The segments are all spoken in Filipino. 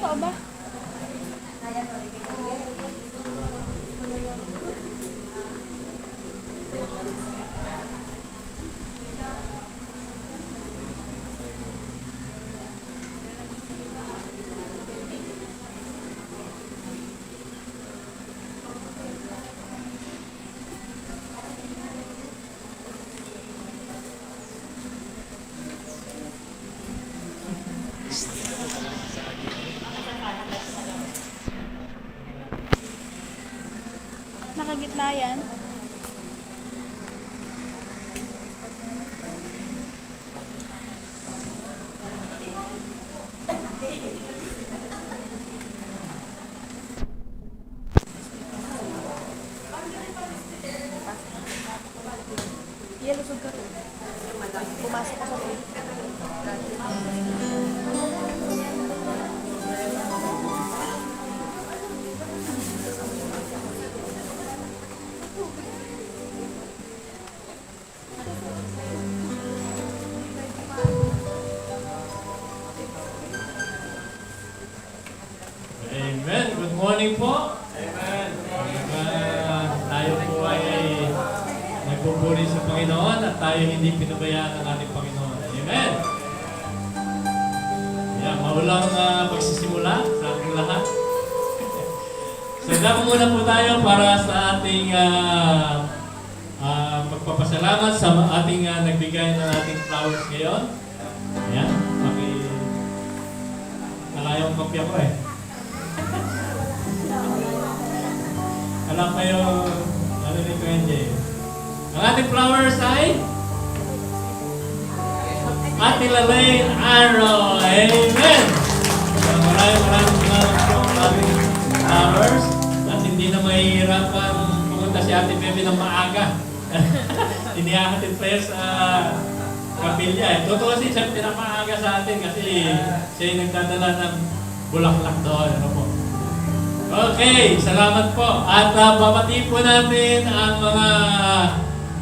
aba? Nakagitna yan. Iya, lusog ka rin. Pumasok ka sa rin. Amen. Good morning po. Amen. Tayo po ay nagpupuri sa Panginoon at tayo hindi pinabayaan ng ating Panginoon. Amen. Yeah, maulang magsisimula sa ating lahat. So, damo muna po tayo para sa ating pagpapasalamat sa ating nagbigay ng ating flowers ngayon. Ayan. Malayong kopya ko eh. Alam kayo, ano ni Kuya. Ang ating flowers ay Ate Lalaine Arrow. Amen! So, maraming salamat po ang ating flowers. At hindi na mahihirapan pumunta si Ate Bebe ng maaga. Inihahatid pa sa kapilya. Totoo siya pinamaaga sa atin kasi siya yung nagdadala ng bulaklak doon. Ano po? Okay, salamat po. At babati po natin ang mga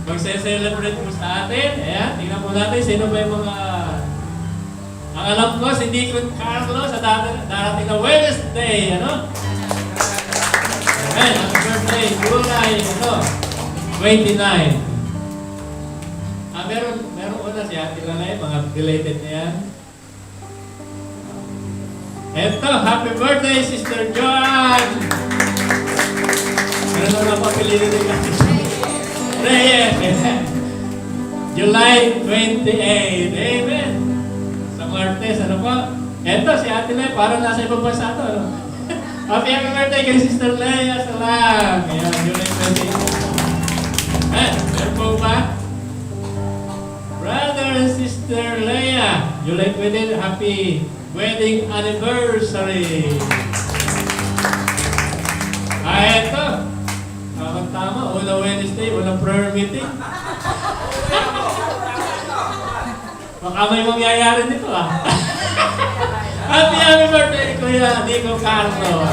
magse-celebrate po sa atin. Ayan, tingnan po natin sino ba yung mga... Ang alam ko, si Deacon Carlo sa darating na Wednesday. Ano? Ayan, happy birthday, July 29. Meron una si Ate Lalay, mga belated na yan. Eto, happy birthday, Sister Joan! Meron na papilili din kasi. Reyes! July 28. Amen! Sa Martes, ano po? Eto, si Ate Lea, parang nasa ibang bansa ito, ano? Happy birthday kay Sister Lea Salang! Ayan, July 28. Meron po ba? Brother and Sister Lea, July 28, happy wedding anniversary! Eto! Tama, unang Wednesday, unang prayer meeting. Baka may mangyayari nito Happy birthday, Kuya Nico Carlo.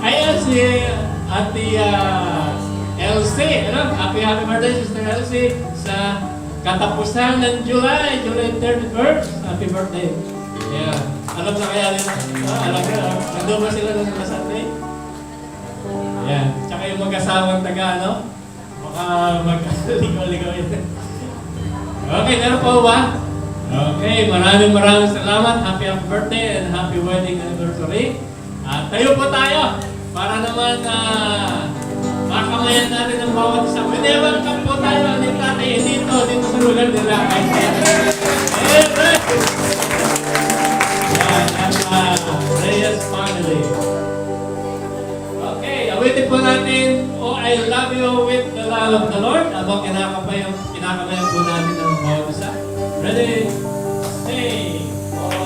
Ayan si Ate Elsie. Happy birthday, Sister Elsie. Sa katapusan ng July 31st. Happy birthday. Yeah. Alam na kaya nila? Alam nyo, nandun ba sila nung Sunday? Yan. Tsaka yung mag-asawang taga, baka mag-ligaw-ligaw yun. Okay, meron po ba? Okay, maraming salamat. Happy birthday and happy wedding anniversary. At tayo po tayo para naman makamayan natin ang bawat isa. Pwede welcome po tayo. Dito sa lugar nila. Yan, ang Reyes family. Okay, awitin po natin, Oh, I love you with the love of the Lord. Habang kinakamayan po natin ang bawat isa. Ready? Sing!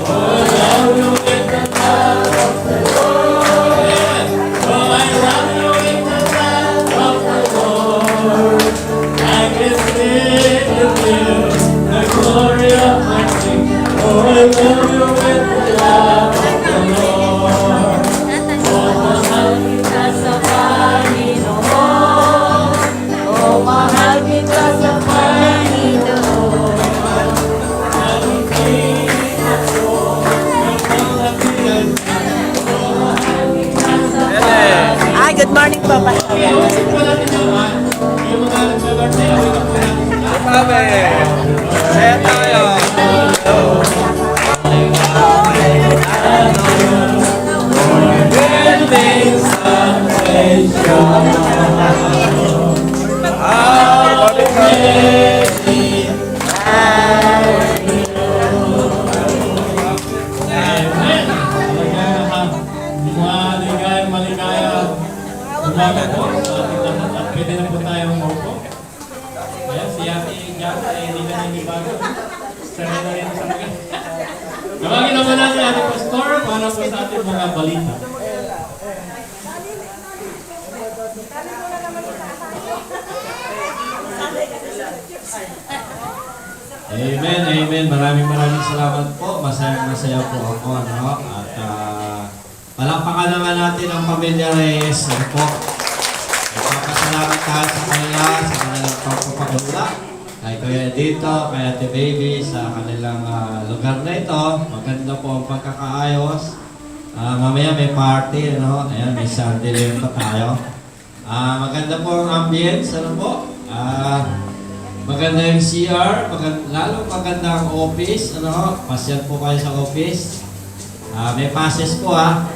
Oh, I love you with the love of the Lord. Oh, I love you with the love of the Lord. I can sing with you the glory of my King. Oh, I love you with the love of the Lord. Oh, mahal kita sa Panginoon. Oh, mahal kita sa Panginoon. para po sa ating mga balita. Amen, amen. Maraming salamat po. Masaya po ako, ano? At palakpakan naman natin ang pamilya Reyes. Ano po? Nagpapasalamat tayo sa kanila, sa kanilang pagpapagunla. Kay Kuya dito, kay Ate Baby, sa kanilang lugar na ito. Maganda po ang pagkakaayos. Mamaya may party, ano? Ayan, may Sunday pa tayo. Maganda po ang ambience, ano po? Maganda yung CR, lalo maganda ang office, ano? Pasyal po kayo sa office. May passes po, ha?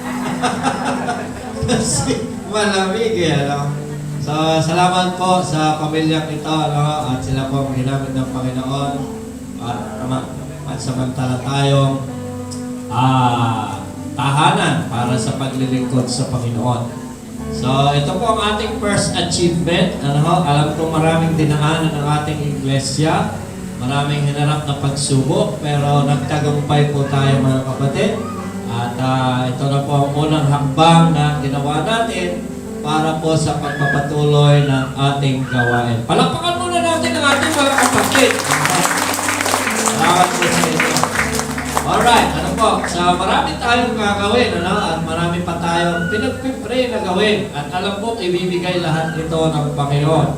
Kasi malamig, ano? So, salamat po sa pamilyang ito, ano? At sila po ang ginamit ng Panginoon. At samantala tayong tahanan para sa paglilingkod sa Panginoon. So, ito po ang ating first achievement. Alam ko maraming dinaanan ng ating iglesia. Maraming hinarap na pagsubok, pero nagtagumpay po tayo mga kapatid. At ito na po ang unang hakbang na ginawa natin para po sa pagpapatuloy ng ating gawain. Palakpakan muna natin ang ating mga kapatid. Salamat po sa ito. Alright, ano po? So, marami tayong gagawin, ano? At marami pa tayong pinagpipray na gawin. At alam po, ibibigay lahat ito ng Panginoon.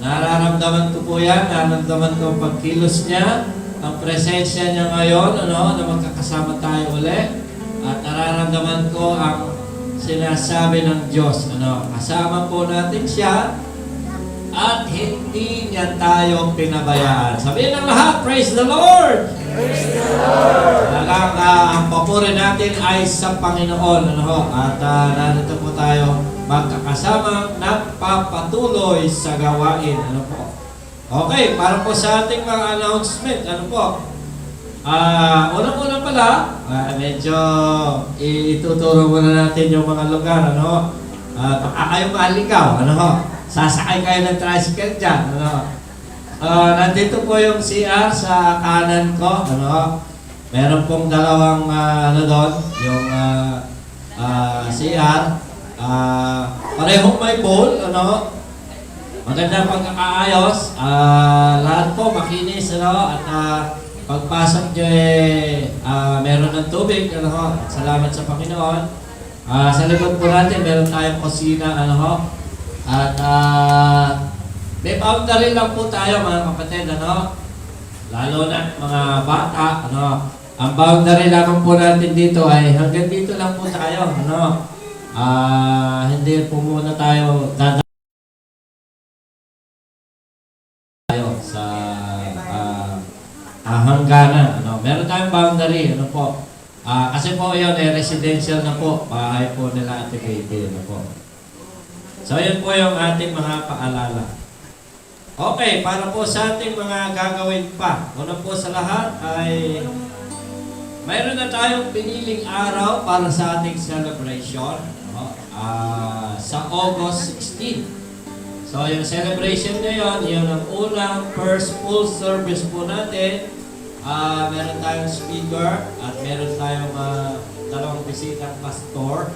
Nararamdaman ko po yan, nararamdaman ko ang pagkilos niya, ang presensya niya ngayon, ano? Na magkakasama tayo ulit. At nararamdaman ko ang sinasabi ng Diyos, ano? Kasama po natin siya at hindi niya tayo pinabayaan. Sabihin ng lahat, praise the Lord! Praise the Lord! Talagang ang papuri natin ay sa Panginoon. Ano? At narito po tayo magkakasama nagpapatuloy sa gawain. Ano po? Okay, para po sa ating mga announcement. Ano po? Unang-una pala, medyo ituturo muna natin yung mga lugar. Ano? Baka kayo maligaw. Ano? Sasakay kayo ng tricycle dyan. Ano? Nandito po yung CR sa kanan ko. Ano? Meron pong dalawang doon, yung CR. Parehong may bowl. Ano? Maganda pagkakaayos. Lahat po makinis. Ano? At pagpasok nyo meron ng tubig. Ano? Salamat sa Panginoon. Sa likod po natin, meron tayong kusina. Ano? At may boundary lang po tayo mga kapatid, ano? Lalo na mga bata, ano? Ang boundary lang po natin dito ay hanggang dito lang po tayo, ano? Hindi po muna tayo sa hangganan, ano? Meron tayong boundary, ano po? Kasi po yun, residential na po, bahay po nila Ate Katie, ano po? So, yun po yung ating mga paalala. Okay, para po sa ating mga gagawin pa. Una po sa lahat ay mayroon na tayong piniling araw para sa ating celebration. Sa August 16. So, yung celebration na yun ang unang first full service po natin. Meron tayong speaker at meron tayong dalawang bisitang pastor.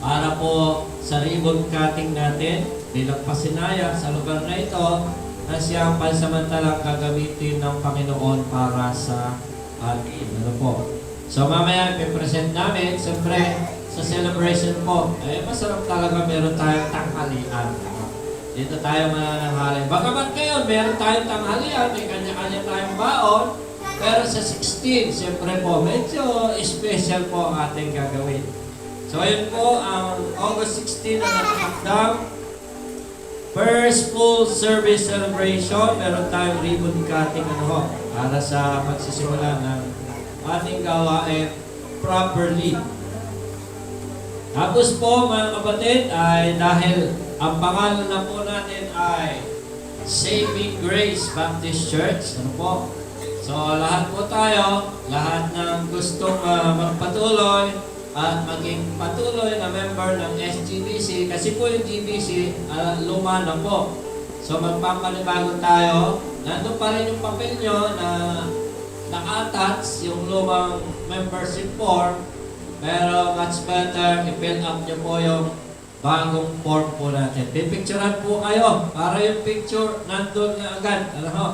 Para po sa ribbon cutting natin, bilang pasinaya sa lugar na ito, na siyang pansamantalang gagamitin ng Panginoon para sa atin. Ano po? So mamaya, ipipresent namin, siyempre, sa celebration po, masarap talaga meron tayong tanghalian. Dito tayo manananghali. Bagamat ngayon, meron tayong tanghalian, may kanya-kanya tayong baon, pero sa 16, siyempre po, medyo special po ang ating gagawin. So, ayun po, ang August 16 na nakakakdang first full service celebration. Meron tayong ribbon cutting para sa pagsisimula ng ating gawain properly. Tapos po, mga kapatid, ay dahil ang pangalan na po natin ay Saving Grace Baptist Church. Ano po? So, lahat po tayo, lahat ng gustong magpatuloy, at maging patuloy na member ng SGBC kasi po yung GBC luma na po. So magpapanibago tayo. Nandun pa rin yung papel nyo na naka-attach yung lumang membership form. Pero much better, i-fill up nyo po yung bagong form po natin. Pipicturean po kayo para yung picture nandun na agad. Ano ho?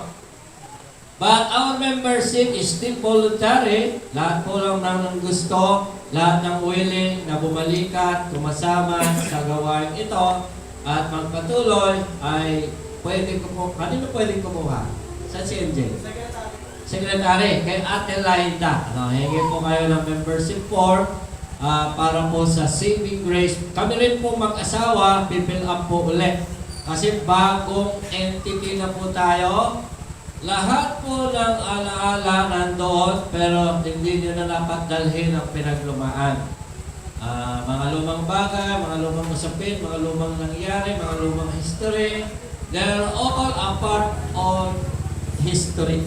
But our membership is still voluntary. Lahat po lang ng gusto, lahat ng willing na bumalikat, kumasama sa gawain ito at magpatuloy ay pwede ko po, kanino pwede kumuha? Sa CNJ? Secretary, kay Ate Laida. Hingi po kayo ng membership form para po sa Saving Grace. Kami rin po mag-asawa, pipill up po ulit. Kasi bagong entity na po tayo. Lahat po ng alaala nandoon, pero hindi nyo na dapat dalhin ang pinaglumaan. Mga lumang bagay, mga lumang usapin, mga lumang nangyari, mga lumang history, they're all a part of history.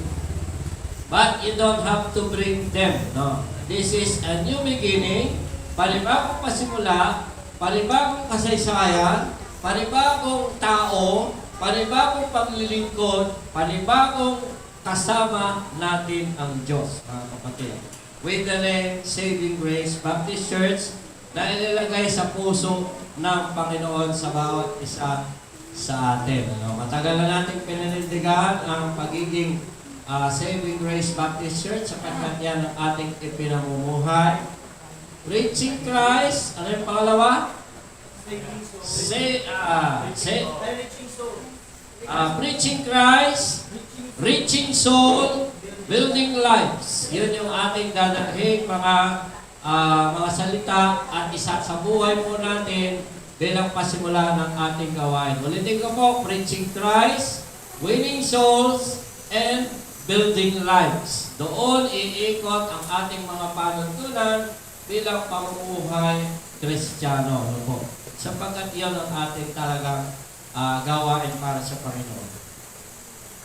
But you don't have to bring them. No. This is a new beginning, panibagong pasimula, panibagong kasaysayan, panibagong tao, panibagong paglilingkod, panibagong kasama natin ang Diyos, mga kapatid. With the name Saving Grace Baptist Church na ilalagay sa puso ng Panginoon sa bawat isa sa atin. Matagal na natin pinanindigan ang pagiging Saving Grace Baptist Church sapagkat yan ang ating ipinamumuhay. Reaching Christ, ano yung pangalawa? Preaching Christ, reaching soul, building lives. Yun yung ating dadalhin mga salita at isa sa buhay po natin bilang pasimula ng ating gawain. Ulitin ko po, preaching Christ, winning souls, and building lives. Doon iikot ang ating mga panuntunan bilang pamumuhay Kristiyano. Ano po? Sapagkat iyon ang ating talagang gawain para sa Panginoon.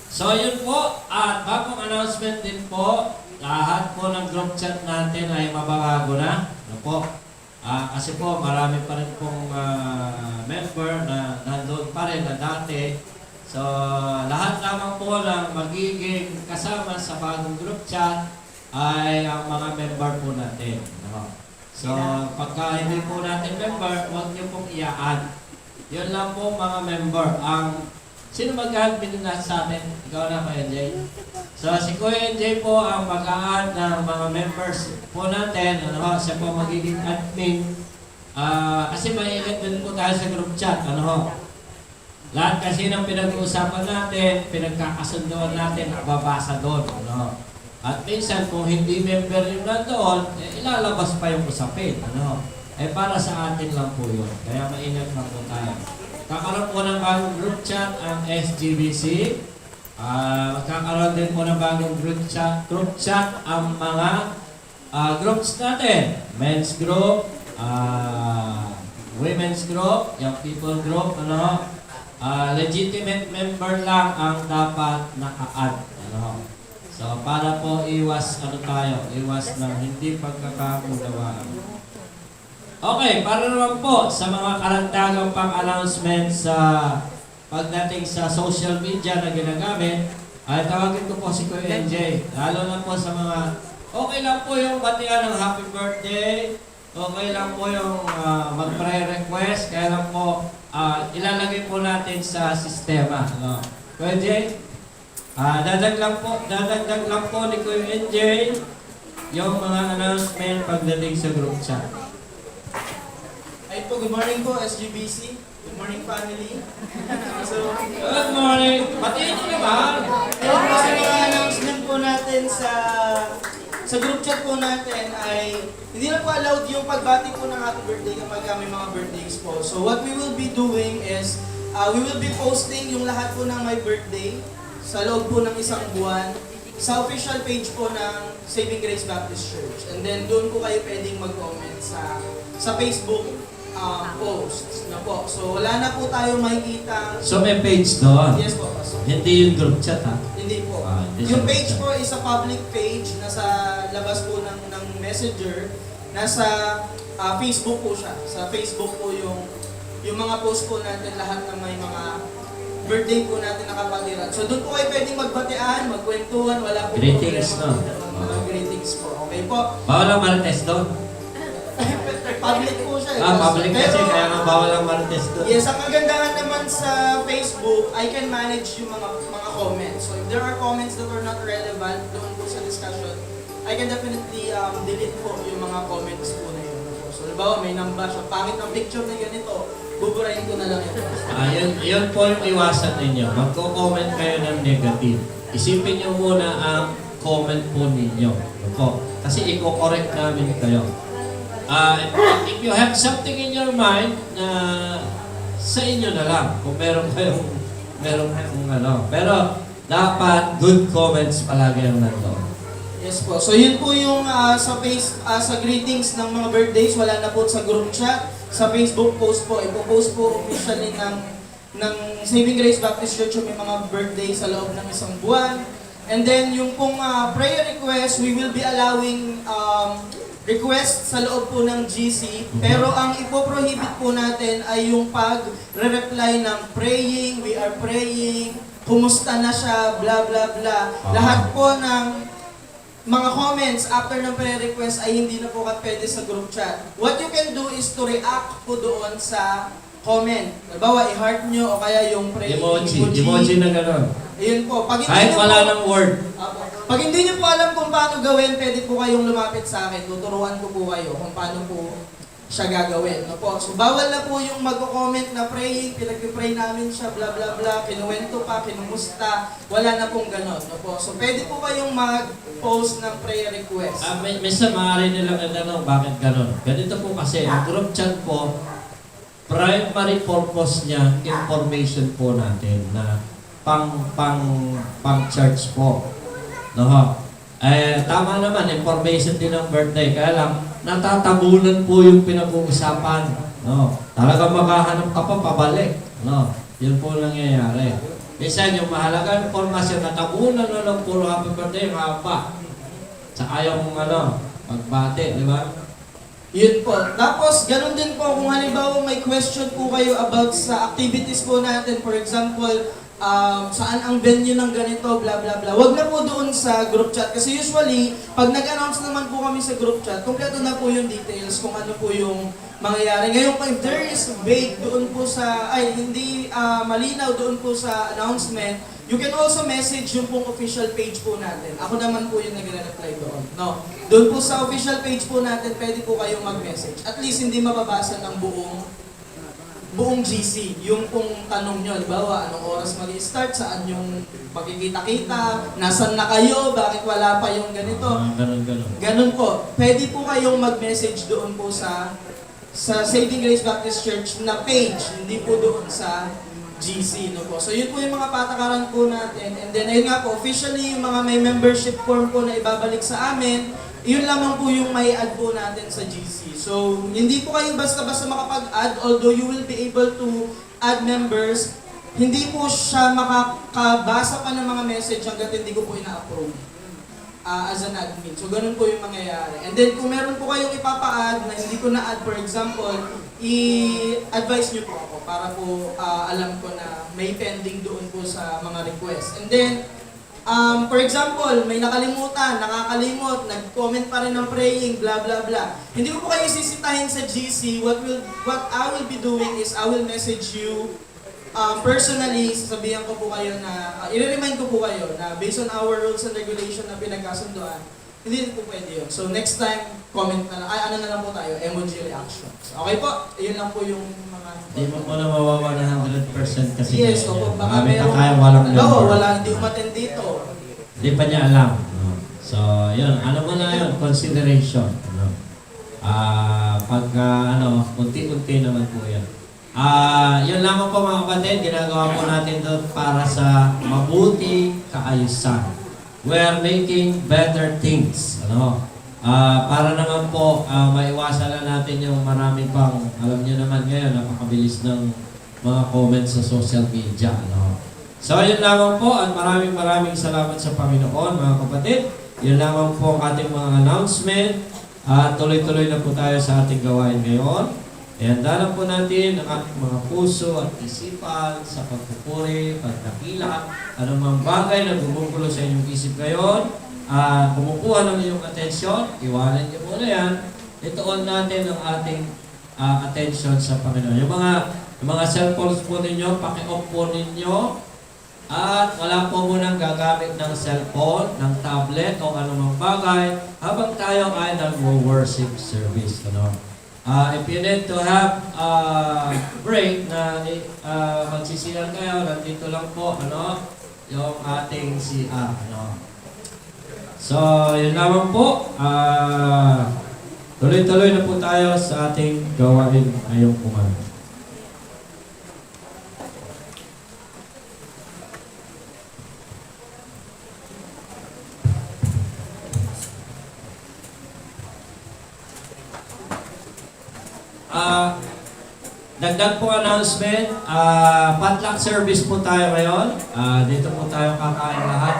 So yun po, at bagong announcement din po, lahat po ng group chat natin ay mababago na. Ano po? Kasi po marami pa rin pong member na nandun pa rin na dati. So lahat naman po ng magiging kasama sa bagong group chat ay ang mga member po natin. Ano? So pagka hindi po natin member, huwag niyo pong iyaan. Yun lang po mga member. Sino mag-admin na sa atin? Ikaw na, Kuya NJ. So si Kuya NJ po ang mag-add ng mga members po natin. Ano, siya po magiging admin. Kasi mainit din po tayo sa group chat. Ano, lahat kasi ng pinag-uusapan natin, pinagkakasunduan natin, babasa doon. Ano. At minsan kung hindi member yung nandoon, ilalabas pa yung usapin. Ano. Para sa atin lang po yun. Kaya maingat lang po tayo. Kakaroon po ng bagong group chat ang SGBC. Magkakaroon din po ng bagong group chat ang mga groups natin. Men's group, women's group, young people group, ano. Legitimate member lang ang dapat naka-add. Ano. So para po iwas ng hindi pagkakaunawaan. Okay, para naman po sa mga karagdagang pang-announcement sa pagdating sa social media na ginagamit, ay tawagin ko po si Kuya NJ. Lalo na po sa mga, okay lang po yung batian ng happy birthday, okay lang po yung mag-pre-request, kaya lang po ilalagay po natin sa sistema. Ano? Kuya NJ, dadagdag lang po ni Kuya NJ yung mga announcement pagdating sa group chat. Ay po, good morning po, SGBC. Good morning, family. Good morning! Batiin nyo naman! Ayun po sa mga announcement po natin sa group chat po natin ay hindi na po allowed yung pagbati po ng happy birthday kapag may mga birthdays po. So what we will be doing is, we will be posting yung lahat po ng my birthday sa loob po ng isang buwan sa official page po ng Saving Grace Baptist Church. And then doon po kayo pwedeng mag-comment sa Facebook posts na po. So wala na po tayo makikita. So may page doon? Yes po. So, Hindi yung group chat ha? hindi po. Hindi Yung siya page group po is a public page. Nasa labas po ng messenger. Nasa Facebook po siya. Sa Facebook po yung mga post po natin, lahat ng may mga birthday po natin nakapatiran. So doon po kayo pwedeng magbatian, magkwentuhan, wala po Greetings, problema. no? Mga greetings po. Okay po. Bawal ang marites doon? public kasi, Pero- kaya nga bawal ang Marites doon. Yes, ang kagandahan naman sa Facebook, I can manage yung mga comments. So if there are comments that are not relevant doon po sa discussion, I can definitely delete po yung mga comments po na yun. So halimbawa may namba siya, pangit ang picture na ganito, buburahin ko na lang ito. Yun po yung iwasan ninyo. Magko-comment kayo ng negative. Isipin nyo muna ang comment po ninyo. Ano po? Kasi i-correct namin kayo. If you have something in your mind na sa inyo na lang, kung meron kayong ano. Pero dapat good comments palagi ang nandoon. Yes po. So yun po yung sa greetings ng mga birthdays, wala na po sa group chat. Sa Facebook post po, ipo-post po officially ng Saving Grace Baptist Church yung may mga birthday sa loob ng isang buwan. And then yung pong prayer request, we will be allowing request sa loob po ng GC. Pero ang ipoprohibit po natin ay yung pag-reply ng praying, we are praying, kumusta na siya, blah blah blah. Lahat po ng mga comments after ng prayer request ay hindi na po pwede sa group chat. What you can do is to react po doon sa comment. Halimbawa, i-heart nyo o kaya yung prayer Emoji na gano'n. Ayun po. Pag hindi Kahit nyo wala po- ng word. Apo. Pag hindi nyo po alam kung paano gawin, pwede po kayong lumapit sa akin. Tuturuan ko po kayo kung paano po siya gagawin. No po? So, bawal na po yung mag-comment na praying, pinag-pray namin siya, blah blah blah, kinuwento pa, kinumusta, wala na pong ganon. No po? So, pwede po kayong mag-post ng prayer request. Minsan maaari nilang itanong bakit gano'n. Ganito po kasi, ang group chat po, primary purpose niya, information po natin na pang church po. No, tama naman, information din ng birthday. Kaya lang, natatabunan po yung pinag-uusapan. No, talagang makahanap ka pa pabalik. No, yun po nangyayari. Minsan yung mahalagang informasyon, natabunan na lang puro happy birthday, haba. Tsaka yung pagbati, di ba? Yun po. Tapos, ganun din po, kung halimbawa may question po kayo about sa activities po natin, for example, saan ang venue ng ganito, blah blah blah. Wag na po doon sa group chat. Kasi usually, pag nag-announce naman po kami sa group chat, kompleto na po yung details kung ano po yung mangyayari. Ngayon, if there is vague doon po sa, hindi malinaw doon po sa announcement, you can also message yung pong official page po natin. Ako naman po yung nagre-reply doon. No. Doon po sa official page po natin, pwede po kayong mag-message. At least hindi mababasa ng buong GC, yung pong tanong nyo, halimbawa, anong oras mag-start, saan yung pagkikita-kita, nasan na kayo, bakit wala pa yung ganito. Ganun. Ganun po. Pwede po kayong mag-message doon po sa Saving Grace Baptist Church na page, hindi po doon sa GC. No po. So yun po yung mga patakaran po natin. And then ayun nga po, officially yung mga may membership form po na ibabalik sa amin, yun lamang po yung may add po natin sa GC. So, hindi po kayo basta-basta makapag-add, although you will be able to add members, hindi po siya makakabasa pa ng mga message hanggat hindi ko po ina-approve as an admin. So, ganun po yung mangyayari. And then, kung meron po kayong ipapa-add na hindi ko na-add, for example, i-advise nyo po ako para po alam ko na may pending doon po sa mga request. And then, for example, may nakakalimot, nag-comment pa rin ng praying, blah blah blah. Hindi ko po kayo sisitahin sa GC. What I will be doing is I will message you personally. Sasabihan ko po kayo na, i-remind ko po kayo na based on our rules and regulation na pinagkasunduan, hindi po pwede yun. So next time, comment na lang. Ano na lang po tayo, emoji reactions. Okay po, yun lang po yung mga... Hindi mo na mawawa na 100% kasi. Yes, opo. Baka may meron... kaya walang hindi umattend dito. Hindi pa niya alam. No? So, yun. Ano mo na yun? Consideration. No? Unti-unti naman po yan. Yun lamang po mga kapatid. Ginagawa po natin doon para sa mabuti kaayusan. We are making better things. Para naman po maiwasan na natin yung marami pang, alam niyo naman ngayon, napakabilis ng mga comments sa social media. So, yun lamang po at maraming salamat sa Panginoon, mga kapatid. Yun lamang po ang ating mga announcement. Tuloy-tuloy na po tayo sa ating gawain ngayon. Ihandalan po natin ang ating mga puso at isipan sa pagpupuri, pagdakila, anumang bagay na gumugulo sa inyong isip ngayon. Kumukuha ng iyong atensyon, iwanan niyo muna yan. Ituon natin ang ating attention sa Panginoon. Yung mga cellphones po ninyo, paki-off po ninyo. At wala po munang gagamit ng cellphone, ng tablet, o anumang bagay habang tayo ay nag-worship service. Ano? If you need to have break na magsisiyan kayo, nandito lang po yung ating CR. So, yun lamang po. Tuloy-tuloy na po tayo sa ating gawain ngayong umaga. Dagdag po announcement, potluck service po tayo ngayon. Dito po tayo kakain lahat,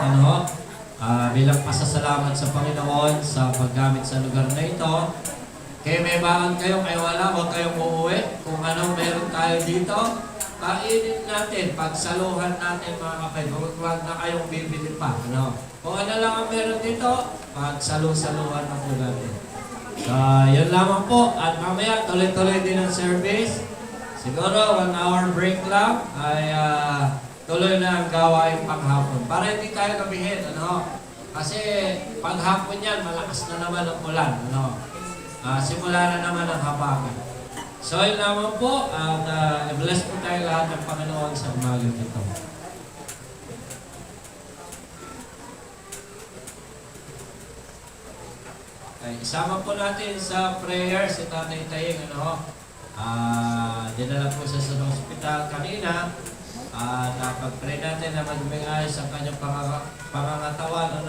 bilang pasasalamat sa Panginoon sa paggamit sa lugar na ito. Kaya may baon kayo, kayo wala, huwag kayong uuwi. Kung anong meron tayo dito, kainin natin, pagsaluhan natin mga kapatid. Huwag na kayong bibili pa. Kung ano lang ang meron dito, pagsaluhan na po natin. So, yun lamang po. At mamaya, tuloy-tuloy din ang service. Siguro, 1 hour break lang ay tuloy na ang gawain panghapon. Para hindi tayo gabihin, Kasi paghapon yan, malakas na naman ang ulan, simula na naman ang habagat. So, yun lamang po. At bless po tayo lahat ng Panginoon sa umagang ito. Okay, isama po natin sa prayer si Tatay Taying, dinala po siya sa hospital kanina. Pag-pray natin na maging ayos ang kanyang pangangatawan,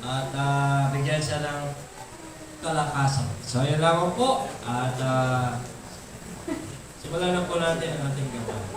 at bigyan siya ng kalakasan. So, yun lang po. At simulan na po natin ang ating gawain.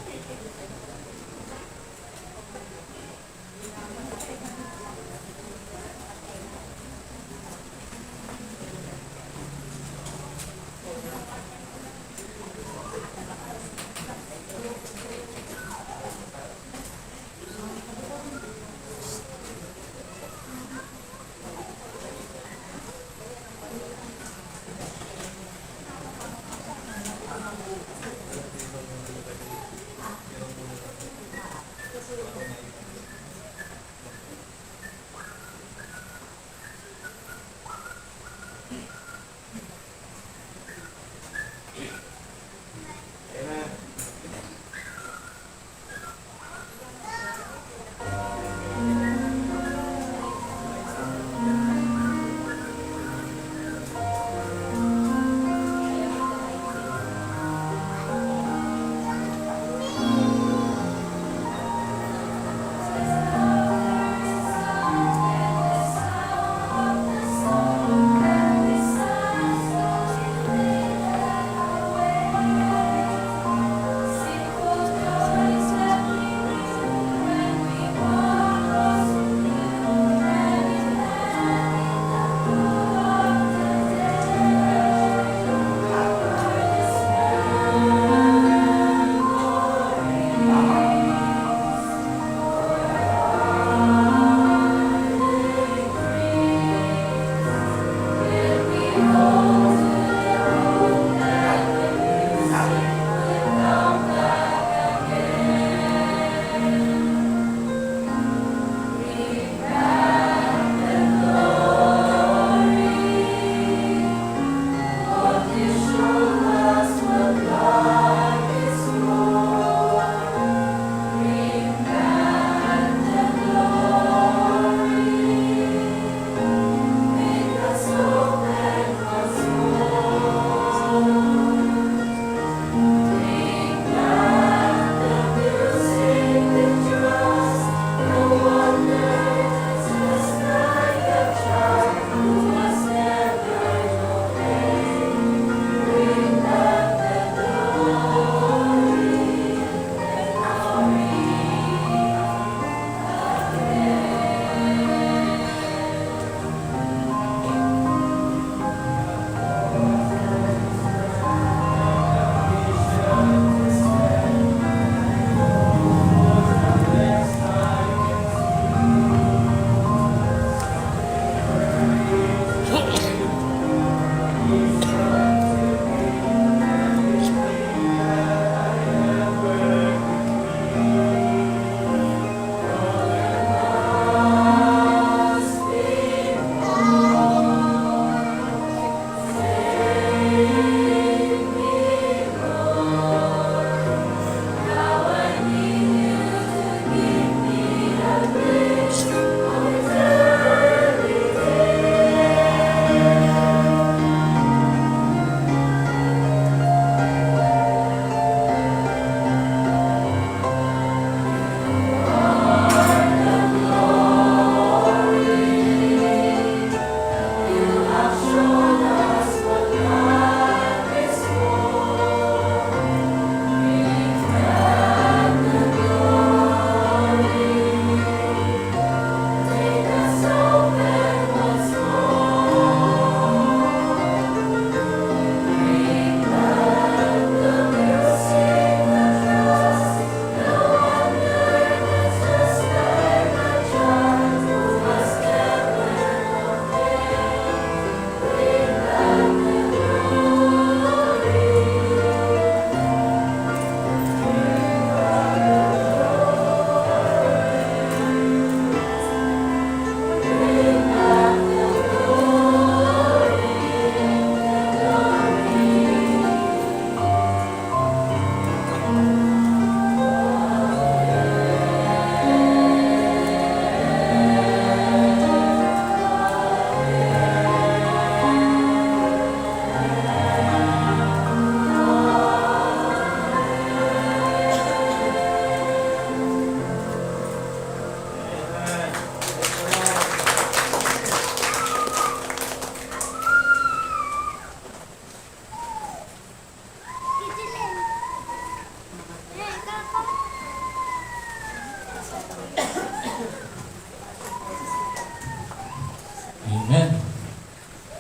Amen.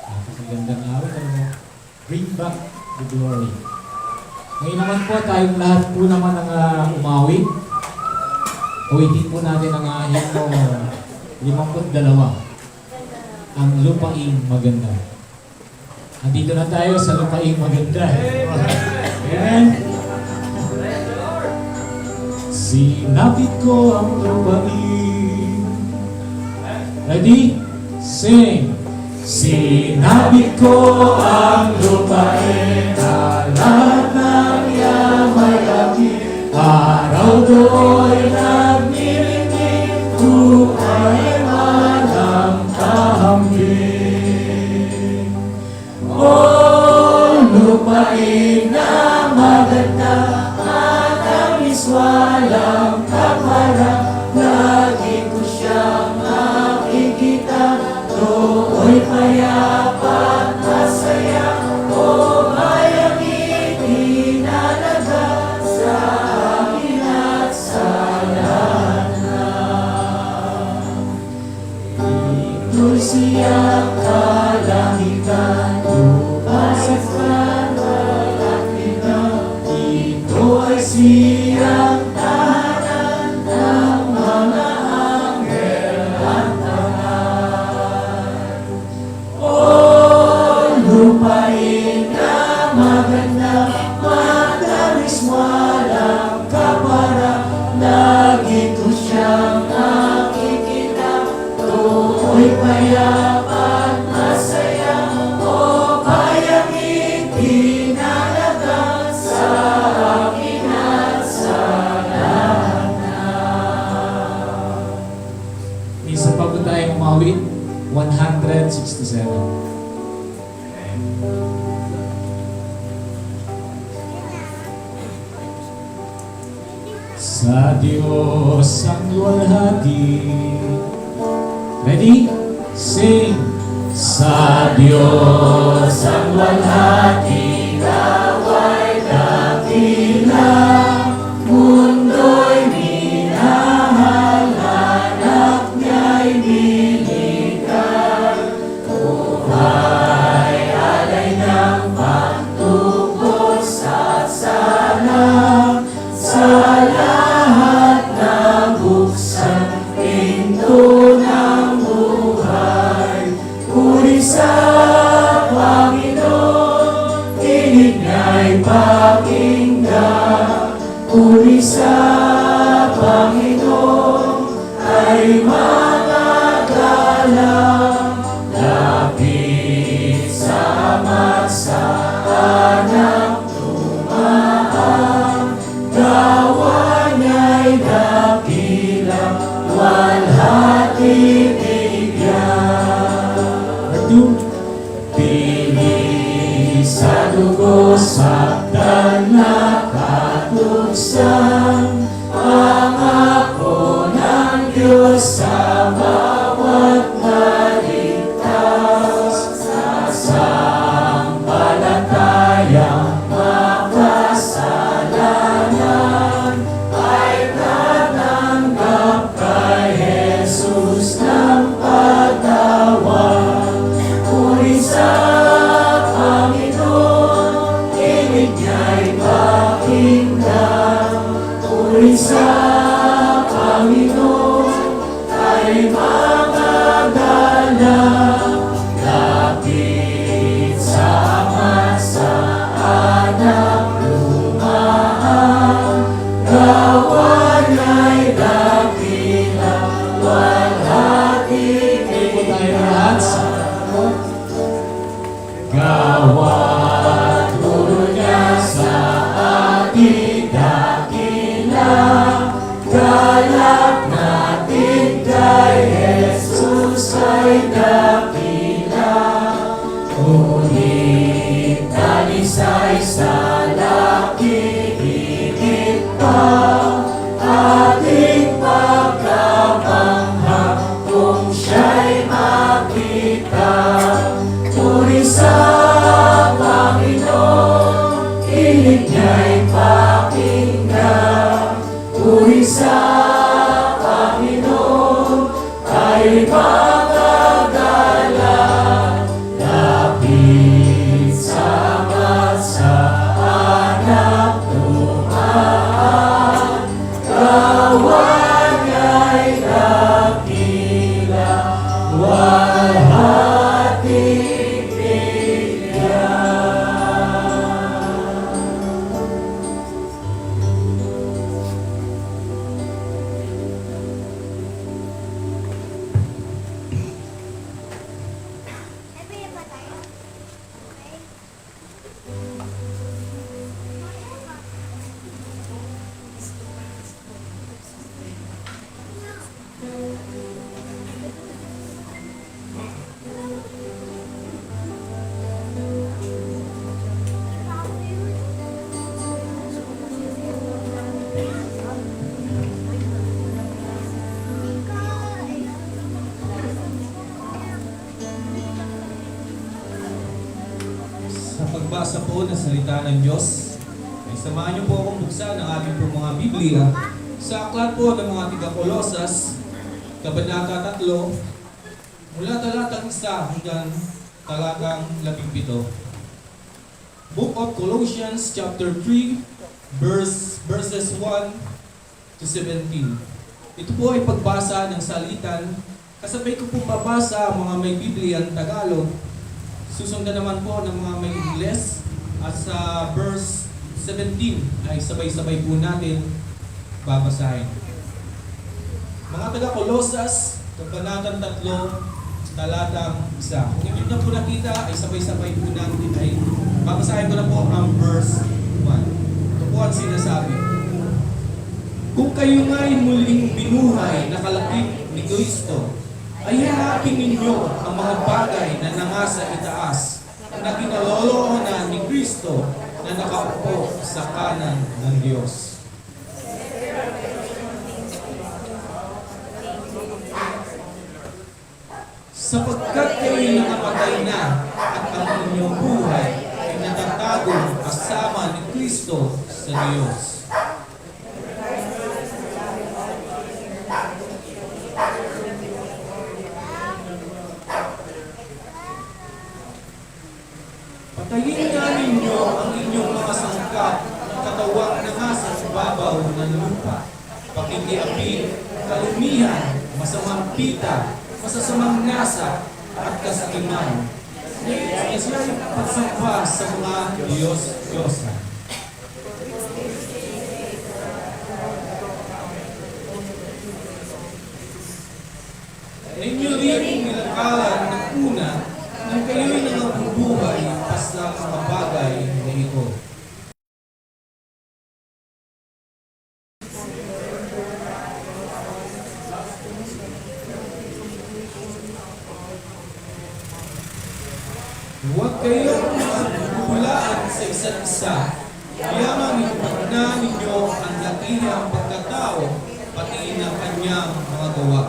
Napakagandang awit. Bring back the glory. Ngayon naman po tayong lahat po naman ang umawit. Awitin po natin ang hymno 52. Ang lupaing maganda. Andito na tayo sa lupaing maganda. Amen. Sinapit ko ang lupain. Ready? Sing! Sinapit ko ang lupain na lahat ng iyamay akin. Araw do'y nagnirinig, buhay walang kahambing. O lupain na maganda, matamis walang kapara, lagi ko siyang makikita, do'y payapa at masaya. O bayang itinalaga sa akin at sa lahat. Ito'y siyang kalangitan, lupa sa kalangitan. Ito ay siyang tahanan ng mga anghel at tangan. O lupain na maganda, matamis walang kapara, lagi ko siyang nakikita, do'y payapa at masaya. O bayang itinalaga sa akin at sa lahat na. Isa pa po tayong umawit, 167. Sa Diyos ang luwalhati. Ready? Sing! Sa Diyos ang luwalhati, kaway dakila, mundo'y minahal, anak niya'y binigay. Buhay alay ng pagtubos at sala, sa lahat na buksan pinto ng buhay. Puri sa Panginoon, tinig niya'y pakinggan. Puri sa Panginoon ay mga galang, lapit sa Ama sa Anak tumaan. Gawa niya'y dakila, walhati bigyan. Pili sa dugo, saktan na katugsan, pangako ng Diyos sa bawat naligtas. Sa Sa pagbasa po ng salita ng Diyos, ay samahan niyo po akong buksan ang ating po mga Biblia sa aklat po ng mga tiga-Kolosas, Kabanata 3, mula talatang 1 hanggang talatang 17. Book of Colossians chapter 3, verses 1 to 17. Ito po ay pagbasa ng salitan. Kasabay ko po babasa ang mga may Biblia ang Tagalog. Susundan naman po ng mga may Ingles at sa verse 17 ay sabay-sabay po natin babasahin. Mga taga-Kolosas, Kabanatang 3, talatang 1. Kung hindi na po nakita ay sabay-sabay po natin ay babasahin ko na po ang verse 1. Ito po ang sinasabi. Kung kayo nga'y muling binuhay na kalakip ni Kristo, ay hanapin ninyo ang mga bagay na nangasa itaas na kinaloloonan ni Kristo na nakaupo sa kanan ng Diyos. Sapagkat kayo'y nakapatay na at ang inyong buhay ay natatago kasama ni Kristo sa Diyos. Patayin nga ninyo ang inyong mga sangkap ng katawang nangasa sa babaw ng lupa. Pakikiapid, kalumihan, masamang pita, masasamang ngasa, at kasakiman. Ngayon sila'y pagsamba sa mga Diyos-Diyosan. Ninyo rin nilakalan ng una nang kayo'y nangabubuhay sa mga bagay na ito. Huwag kayong magbubulaan sa isa't isa. Iyamang ipagna ninyo ang dakihang pagkatao pati ng kanyang mga gawa.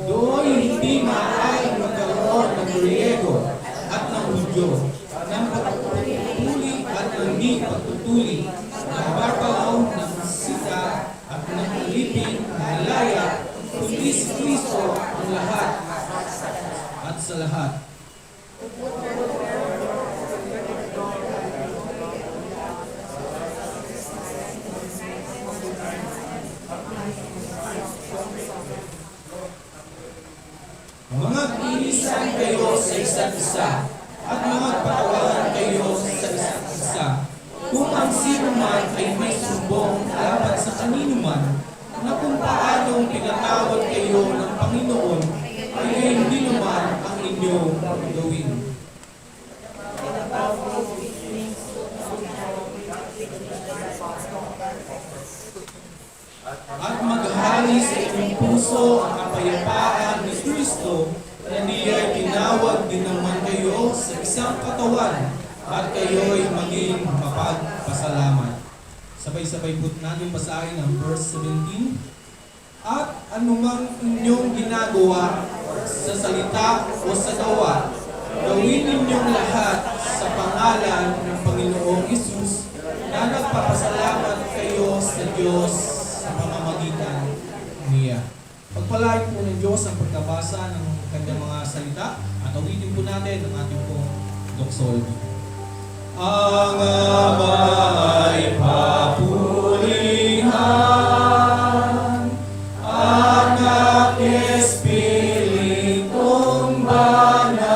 Doon hindi maaaring magkaroon ng Griego at ng Hudyo, ng pagtutuli at ng di pagtutuli, ng barbaro, ng sita at ng alipin, ng laya, kundi si Kristo ang lahat at sa lahat. Mga inisan kayo sa isa't isa at mga patawaran kayo sa isa't isa. Kung ang sino man ay may sumbong laban sa kanino man, na kung paanong pinatawad kayo ng Panginoon, ay hindi naman ang inyong gawin. At manatili sa inyong puso ang kapayapaan ni Kristo na niya tinawag din naman kayo sa isang katawan at kayo'y maging mapagpasalamat. Sabay-sabay po natin basahin ang verse 17. At anumang inyong ginagawa sa salita o sa gawa, gawin ninyong lahat sa pangalan ng Panginoong Hesus na nagpapasalamat kayo sa Diyos sa pamamagitan niya. Pagpalain po ng Diyos ang pagkabasa ng kanyang mga salita at awitin po natin ang ating pong doxology. Ang Ama ay papurihan, Anak Espiritong Banal,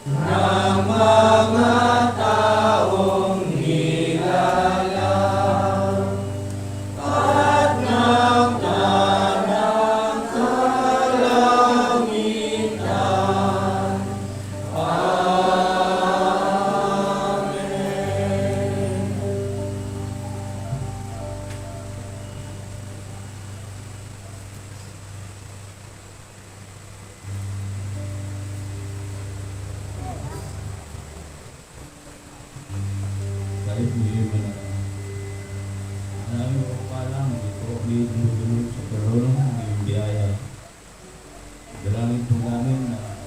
ng mga taong nilalang, at ng tanang kalangitan. Amen. Kahit hindi mo na marami ko palang ito may dumudulog sa karoon ng biyaya. Dalangin po namin na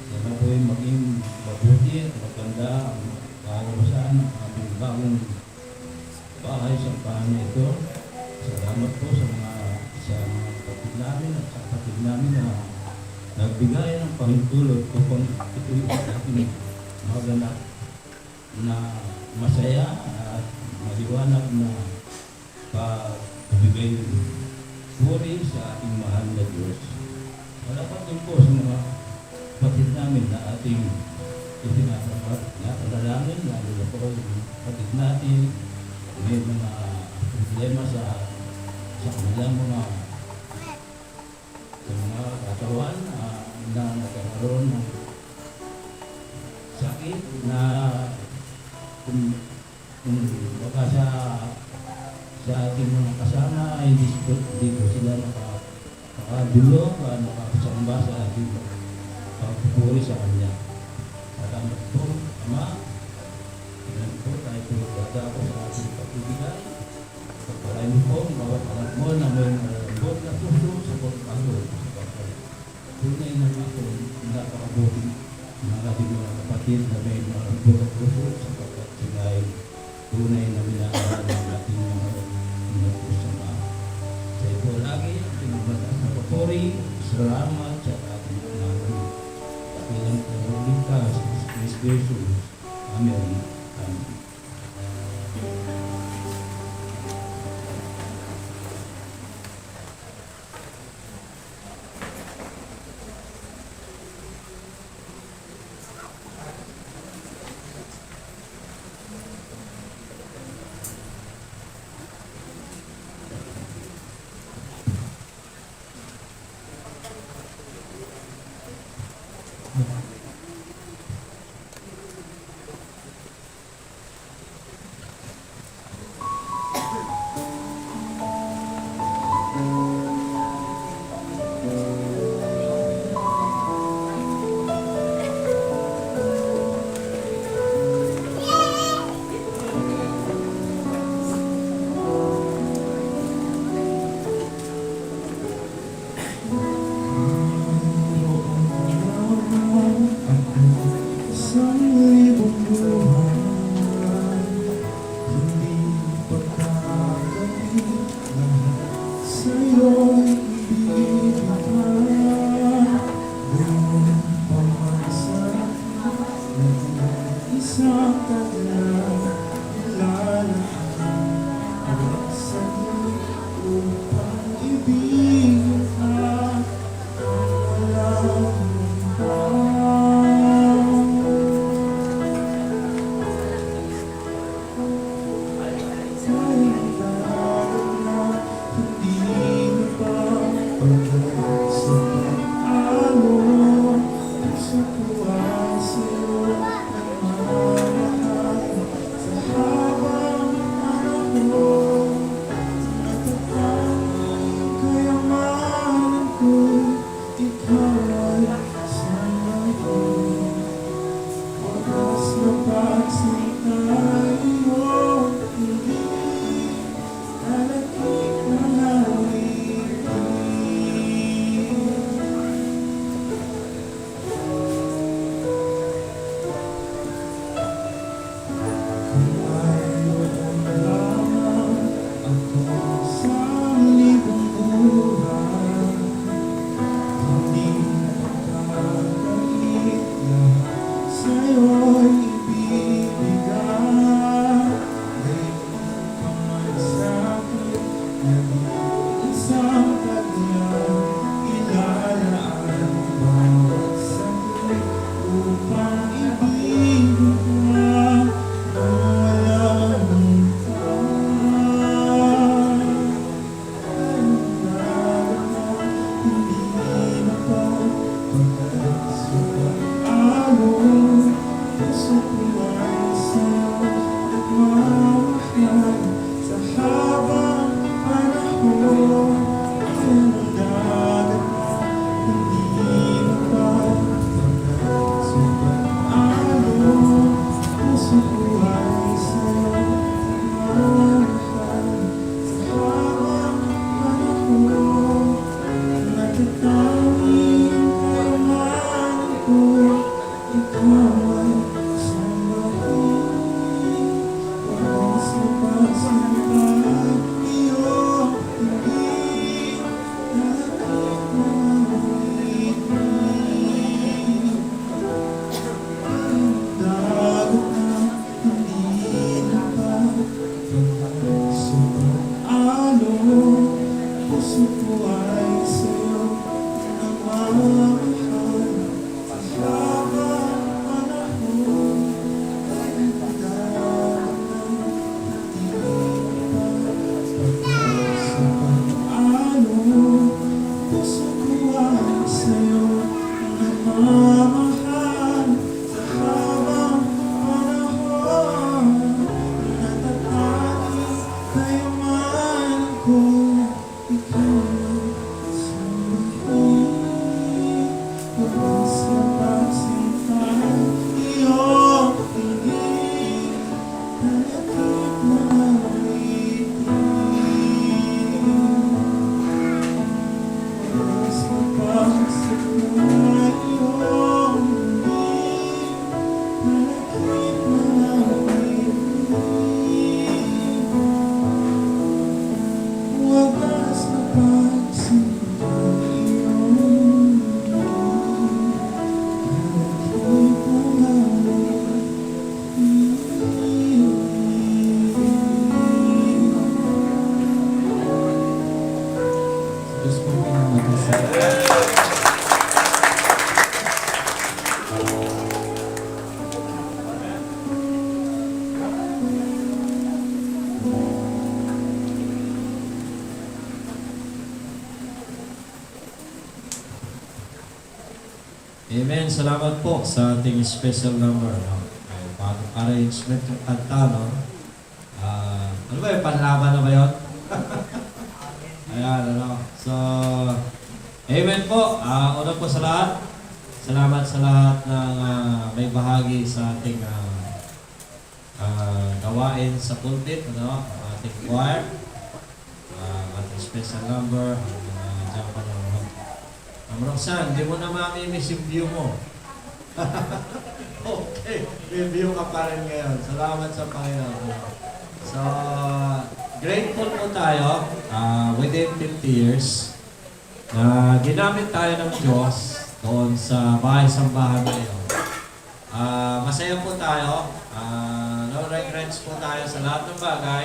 sana po ay maging mabuti at maganda ang kalabasan ng aming bagong bahay sa paano ito. Salamat po sa mga kapatid namin at sa kapatid namin na nagbigay ng pahintulot upang ito'y ating maganap na masaya at maliwanag na pagbigay puri sa ating mahal na Diyos. Salamat din po sa mga kapatid namin na ating itinatrapat na panalangin, lalo na po yung kapatid natin may mga problema sa kanilang mga katawan na nagkakaroon ng sakit na kung baka sa ating mga kasama ay hindi po sila makadulog at makasamba sa ating pagpupuri sa Kanya. Salamat po, Ama. Tingnan po tayo po dadako sa ating pagpibigay. Pagpalay mo po, bawat anak mo na may malambot na puso sa pagpapalo sa pagpapalo. Tunay na ako napakabuti ng ating mga kapatid na may malambot na puso sa pagpapalo sila ay tunay na minahal ng ating mga puso na. Sa ito lagi, ating mataas na papuri, salamat sa ating mga kapilang pagligtas, Kristo Jesus. Amen. Amen. Diyos po pinamagasal. Amen. Salamat po sa ating special number. No? Bagong arrangement yung kanta, no? Ano ba yung panlaban na ba yun? Ayan, ano? So, amen po. Una po sa lahat. Salamat sa lahat ng may bahagi sa ating gawain sa pulpit, ano? Ang ating choir, ating special number, ang dyan pa ng Roxanne, hindi mo na mamimiss yung view mo. Okay, may view ka pa rin ngayon. Salamat sa Panginoon. So, grateful po tayo within 50 years na ginamit tayo ng Diyos doon sa bahay-sambahan na yun. Masaya po tayo. No regrets po tayo sa lahat ng bagay.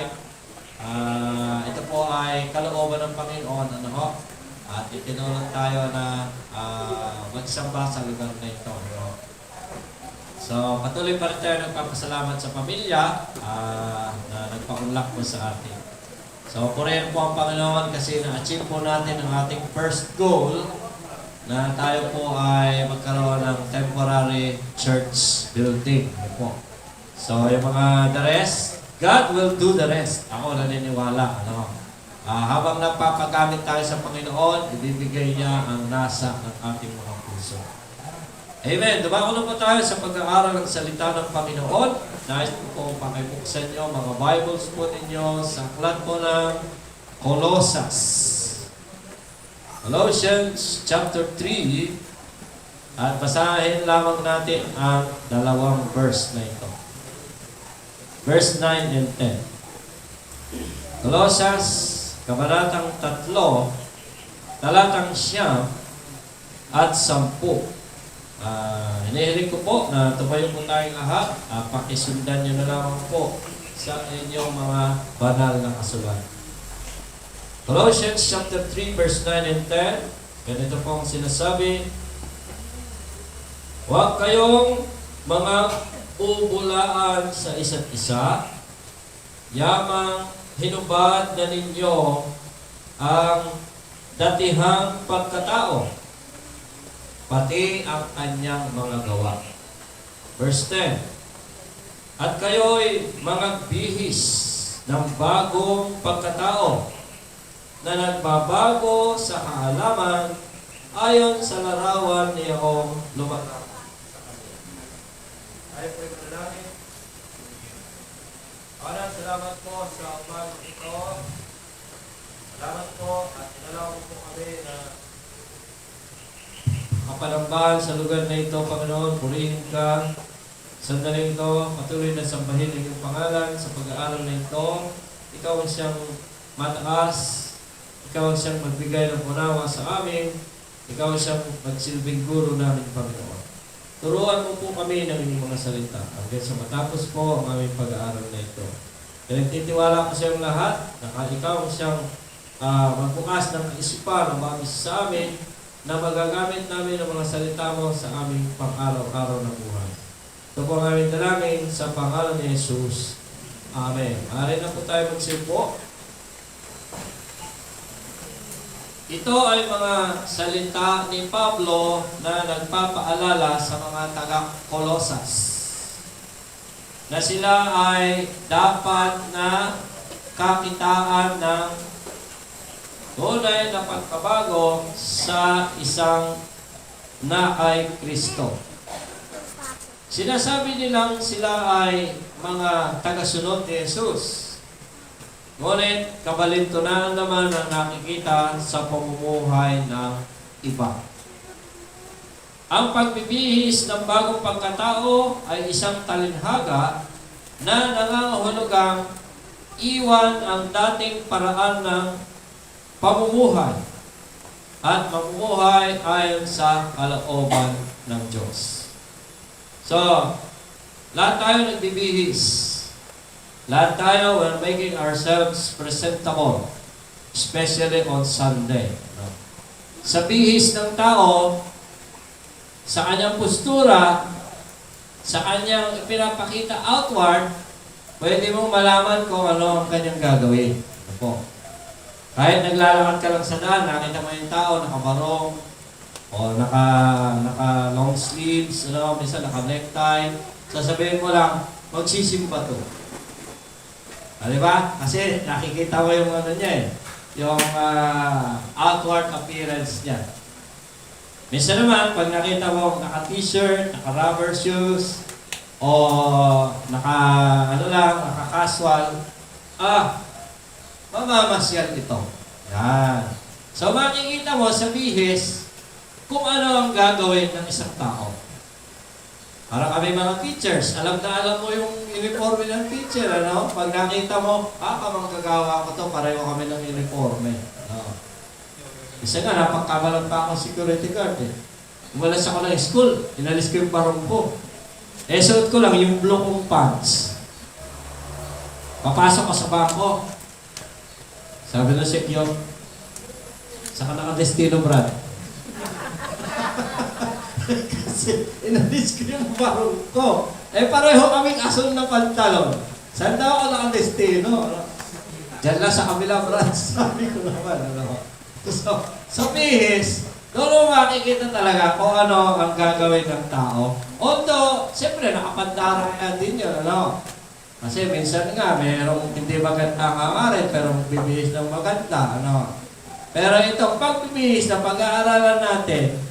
Ito po ay kalooban ng Panginoon. Ano ho? At itinulong tayo na magsamba sa lugar na ito. No? So, patuloy pa rin tayo nagpapasalamat sa pamilya na nagpaunlak po sa atin. So, purihin po ang Panginoon kasi na-achieve po natin ang ating first goal na tayo po ay magkaroon ng temporary church building. Po. So, yung mga the rest, God will do the rest. Ako naniniwala. Ano? Habang napapagamit tayo sa Panginoon, ibibigay niya ang nasa ng ating mga puso. Amen. Dumako na po tayo sa pag-aaral ng salita ng Panginoon. Nais po po pakibuksan niyo mga Bibles po ninyo sa aklat po ng Colossus. Colossians chapter 3 at basahin lamang natin ang dalawang verse na ito. Verse 9 and 10. Colossus Kabanatang 3, talatang 9 at 10. Hinihiling ko po na tumayo po tayong lahat. Pakisundan nyo na lamang po sa inyong mga banal na kasulat. Colossians chapter 3 verse 9 and 10. Ganito pong sinasabi, huwag kayong mga ubulaan sa isa't isa, yamang hinubad na ninyo ang datihang pagkatao, pati ang kanyang mga gawa. Verse 10, at kayo'y mga bihis ng bagong pagkatao na nagbabago sa kaalaman ayon sa larawan niyong lumakap. Tayo po'y manalangin. Panginoon, salamat po sa umagang ito. Salamat po at inalaw po kami na kapalambahan sa lugar na ito, Panginoon. Purihin ka. Sandaling ito, patuloy na sambahin ang iyong pangalan sa pag-aaral na ito. Ikaw ang siyang mataas. Ikaw ang siyang magbigay ng unawa sa amin. Ikaw ang siyang magsilbing guro namin, Panginoon. Turuan mo po kami ng inyong mga salita hanggang sa matapos po ang aming pag-aaral na ito. Pinagtitiwala ko sa iyong lahat na ikaw ang siyang magbukas ng kaisipan ng mga sa amin na magagamit namin ang mga salita mo sa aming pang-araw-araw na buhay. Ito po ang aming dalangin sa pangalan ni Jesus. Amen. Maaari na po tayo magsimpo. Ito ay mga salita ni Pablo na nagpapaalala sa mga taga-Colossus na sila ay dapat na kakitaan ng tunay na pagkabago sa isang na kay Kristo. Sinasabi nilang sila ay mga tagasunod ni Jesus. Ngunit kabalintunaan naman ang nakikita sa pamumuhay ng iba. Ang pagbibihis ng bagong pagkatao ay isang talinhaga na nangangahulugang iwan ang dating paraan ng pamumuhay at mamumuhay ayon sa kalooban ng Diyos. So, lahat tayo nagbibihis. Lahat tayo, we're making ourselves presentable, especially on Sunday. No? Sa bihis ng tao, sa kanyang postura, sa kanyang ipinapakita outward, pwede mong malaman kung ano ang kanyang gagawin. Ano po? Kahit naglalakad ka lang sa daan, nakita mo yung tao, nakabarong, o naka long sleeves, minsan naka necktie, sasabihin mo lang, magsisimba to. Diba? Kasi nakikita mo yung ano niya eh, yung outward appearance niya. Minsan naman, pag nakita mo naka-t-shirt, naka-rubber shoes, o naka-casual, mamamasyal ito. Yan. So makikita mo sa bihis kung ano ang gagawin ng isang tao. Para kami mga teachers, alam na alam mo yung uniforme ng teacher, ano? Pag nakita mo, manggagawa ko to, pareho kami ng uniforme. No. Isa nga, napagkamalan pa akong security guard eh. Umalas ako ng school, inalis ko yung barong ko. Suot ko lang yung blue kong pants. Papasok ko sa bangko. Sabi ng secure, saka naka-destino, Brad. Kasi inalis ko yung barong ko. Pareho kaming asul na pantalon. Saan daw ako naka-destino? Diyan lang sa kabila, Brad. Sabi ko naman, So, sa bihis, doon mo makikita talaga kung ano ang gagawin ng tao. Although, siyempre, nakapandarang nga din yun, ano? Kasi minsan nga, mayroong hindi maganda hangarin, pero magbibihis ng maganda, ano? Pero itong pagbibihis na pag-aaralan natin,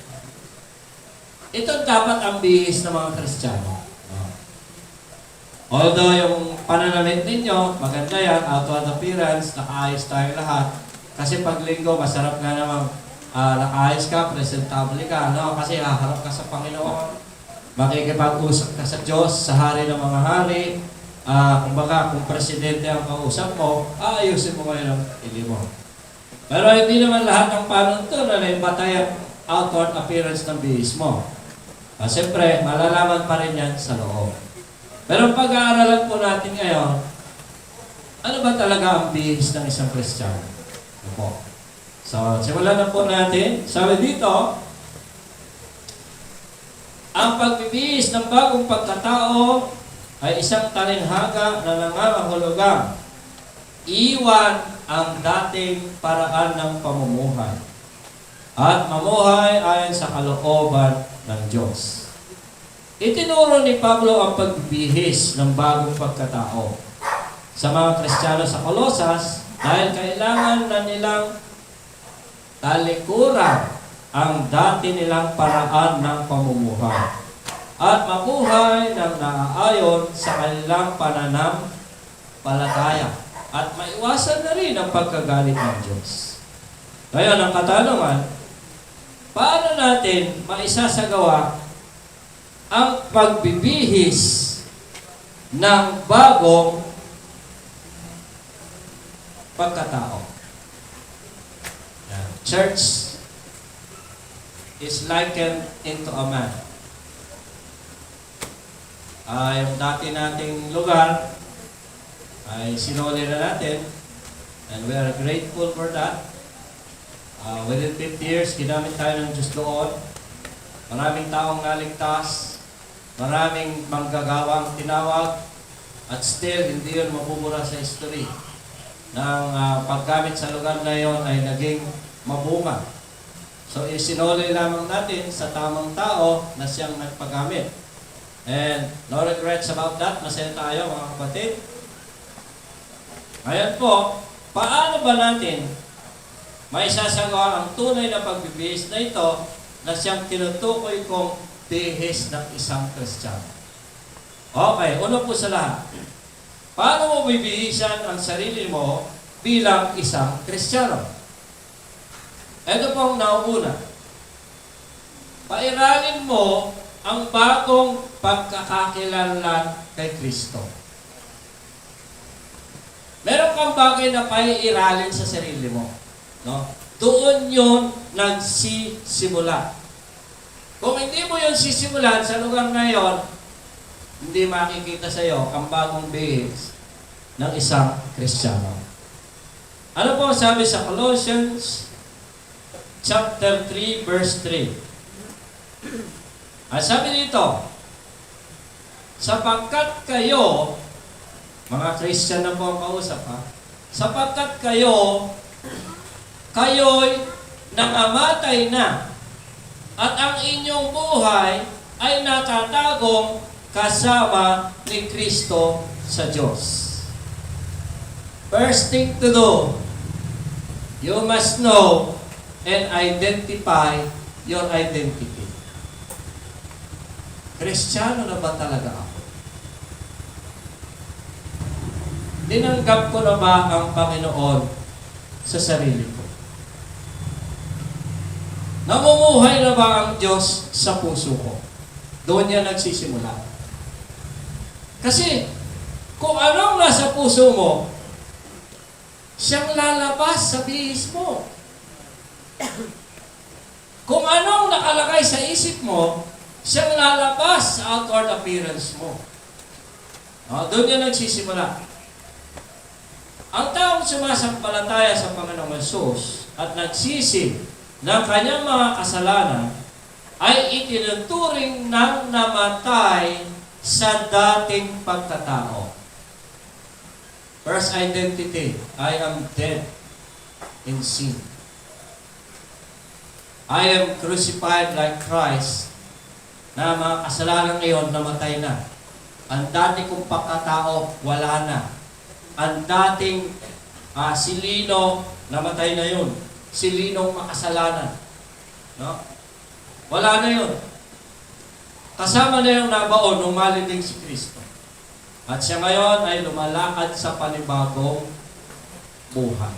ito dapat ang bihis ng mga Kristiyano. Although yung pananamit ninyo, maganda yan, outward appearance, nakaayos tayo lahat. Kasi pag linggo, masarap nga namang nakaayos ka, presentable ka, no? Kasi haharap ka sa Panginoon, makikipag-usap ka sa Diyos, sa hari ng mga hari. Kumbaga, kung presidente ang kausap mo, ayusin mo kayo ng ili mo. Pero hindi naman lahat ng panuntunan ay batay ang outward appearance ng bihis mo. Siyempre, malalaman pa rin yan sa loob. Pero pag-aaralan po natin ngayon, ano ba talaga ang bihis ng isang Kristiyano? Po. So, simulan na po natin. Sabi dito, ang pagbibihis ng bagong pagkatao ay isang talinhaga na nangangahulugang iwan ang dating paraan ng pamumuhay at mamuhay ayon sa kalooban ng Diyos. Itinuro ni Pablo ang pagbibihis ng bagong pagkatao sa mga Kristiyano sa Colosas dahil kailangan na nilang talikuran ang dati nilang paraan ng pamumuhay at mabuhay ng naaayon sa kanilang pananampalataya at maiwasan na rin ang pagkagalit ng Diyos. Ngayon, ang katanungan, paano natin maisasagawa ang pagbibihis ng bagong pagkatao? Church is likened into a man. Yung dati nating lugar ay sinuli na natin and we are grateful for that. Within 50 years, ginamit tayo ng Diyos doon. Maraming taong naligtas, maraming manggagawang tinawag, at still hindi yun mabubura sa history ng paggamit sa lugar na yon ay naging mabunga. So, isinuli lamang natin sa tamang tao na siyang nagpagamit. And no regrets about that. Masaya tayo, mga kapatid. Ngayon po, paano ba natin maisasagawa ang tunay na pagbibihis na ito na siyang tinutukoy kong bihis ng isang Kristiyano? Okay, una po sa lahat. Paano mo bibihisan ang sarili mo bilang isang Kristiyano? Ito pong nauuna. Pairalin mo ang bagong pagkakakilanlan kay Kristo. Meron kang bagay na paiiralin sa sarili mo. No? Doon yun nagsisimula. Kung hindi mo yun sisimulan sa lugar na yun, hindi makikita sa iyo ang bagong bihis ng isang Kristiyano. Ano po ang sabi sa Colossians chapter 3 verse 3? Ang sabi dito, sapagkat kayo, mga Christian na po ang kausap ha, sapagkat kayo'y nangamatay na at ang inyong buhay ay natatagong kasama ni Kristo sa Diyos. First thing to do, you must know and identify your identity. Kristiyano na ba talaga ako? Tinanggap ko na ba ang Panginoon sa sarili ko? Namumuhay na ba ang Diyos sa puso ko? Doon yan nagsisimula. Kasi, kung anong nasa puso mo, siyang lalabas sa bihis mo. Kung anong nakalagay sa isip mo, siyang lalabas sa outward appearance mo. Doon yan nagsisimula. Ang taong sumasampalataya sa Panginoong Hesus at nagsisi ng kanyang mga kasalanan ay itinuturing ng namatay sa dating pagkatao. First identity, I am dead in sin. I am crucified like Christ, na mga kasalanan ngayon namatay na. Ang dati kong pagkatao, wala na. Ang dating si Lino, namatay na yun. Si Linong makasalanan. No? Wala na yun. Kasama na yung nabaon nung malibing si Kristo. At siya ngayon ay lumalakad sa panibagong buhay.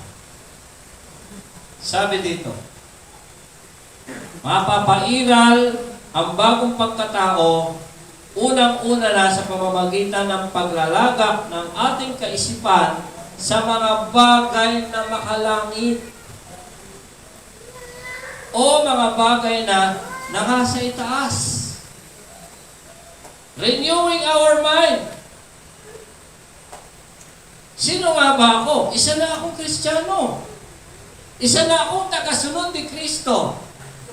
Sabi dito, mapapairal ang bagong pagkatao unang-una na sa pamamagitan ng paglalagak ng ating kaisipan sa mga bagay na makalangit o mga bagay na nasa itaas. Renewing our mind. Sino nga ba ako? Isa na akong Kristiyano. Isa na akong tagasunod ni Kristo.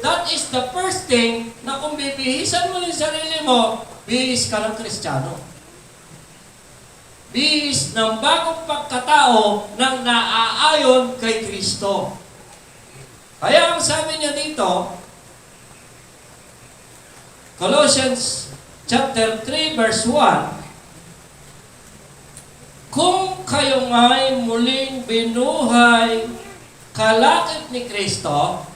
That is the first thing na kung bibihisan mo yung sarili mo, bihis ka ng Kristiyano. Bihis ng bagong pagkatao ng naaayon kay Kristo. Kaya ang sabi niya dito, Colossians chapter 3 verse 1, kung kayo nga'y muling binuhay kalakip ni Kristo,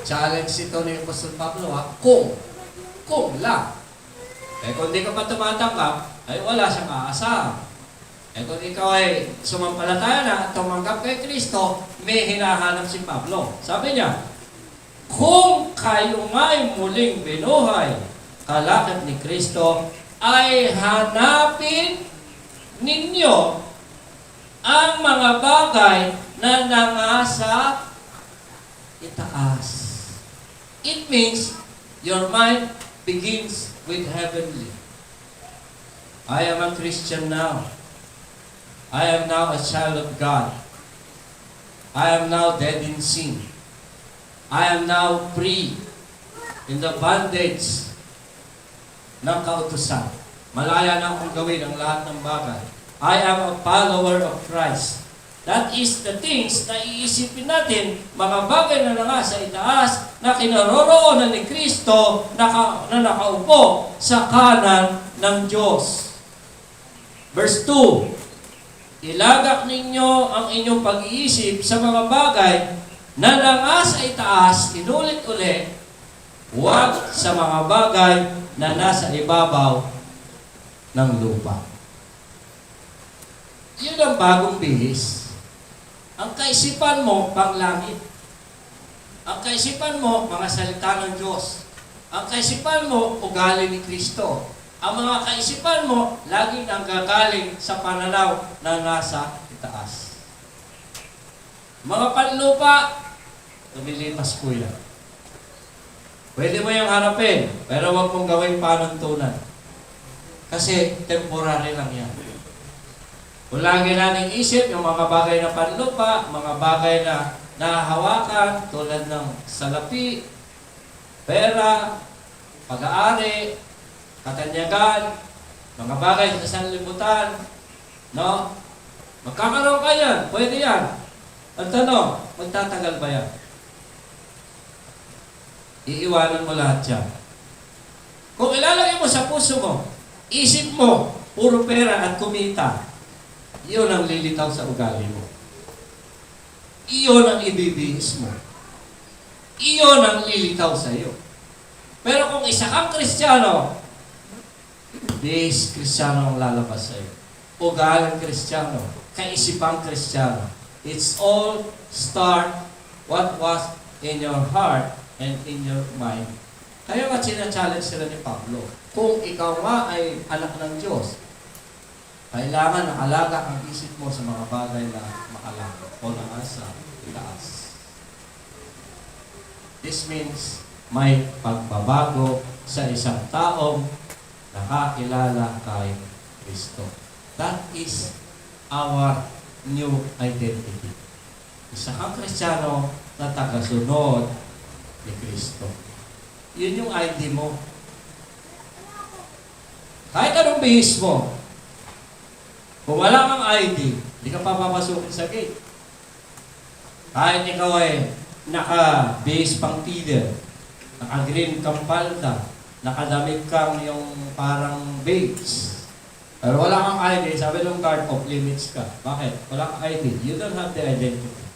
challenge ito ni Apostol Pablo ha, kung lang. Kung di ka pa tumatanggap, ay wala siyang aasahan. Kung ikaw ay sumampalataya na, tumanggap kay Kristo, may hinahanap si Pablo. Sabi niya, kung kayo nga'y muling binuhay kalakip ni Kristo, ay hanapin ninyo ang mga bagay na nangasa itaas. It means your mind begins with heavenly. I am a Christian now. I am now a child of God. I am now dead in sin. I am now free in the bondage ng kautusan. Malaya na akong gawin ang lahat ng bagay. I am a follower of Christ. That is the things na iisipin natin, mga bagay na nasa itaas, na kinaroroonan ni Kristo, na nakaupo sa kanan ng Diyos. Verse 2, ilagak ninyo ang inyong pag-iisip sa mga bagay na nasa itaas, inulit-ulit, huwag sa mga bagay na nasa ibabaw ng lupa. Yun ang bagong bihis. Ang kaisipan mo, panglangit. Ang kaisipan mo, mga salita ng Diyos. Ang kaisipan mo, ugali ni Kristo. Ang mga kaisipan mo, laging nanggagaling sa pananaw na nasa itaas. Mga panlupa, tumilipas po yan. Pwede mo yung harapin, pero huwag mong gawing panuntunan. Kasi temporary lang yan. Kung lagi nating isip yung mga bagay na panlupa, mga bagay na nahahawakan, tulad ng salapi, pera, pag-aari, katanyagan, mga bagay sa sanlibutan, no? Magkakaroon ka yan, pwede yan. Ang tanong, magtatagal ba yan? Iiwanan mo lahat yan. Kung ilalagay mo sa puso mo, isip mo, puro pera at kumita, iyon ang lilitaw sa ugali mo. Iyon ang ibibihis mo. Iyon ang lilitaw sa iyo. Pero kung isa kang Kristiyano, bihis Kristiyano ang lalabas sa iyo. Ugaling Kristiyano, kaisipang Kristiyano. It's all start what was in your heart and in your mind. Kaya nga sinachallenge sila ni Pablo. Kung ikaw nga ay anak ng Diyos, kailangan nakalaga ang isip mo sa mga bagay na makalaga o nasa itaas. This means may pagbabago sa isang taong nakakilala kay Kristo. That is our new identity. Isa kang Kristiyano na tagasunod ni Kristo. Yun yung ID mo. Kahit anong bihis mo, kung wala kang ID, hindi ka papapasukin sa gate. Kahit ikaw ay naka-base pang feeder, naka-green kang palda, nakadamit kang yung parang beige. Pero wala kang ID, sabi ng guard of limits ka. Bakit? Wala kang ID. You don't have the identity.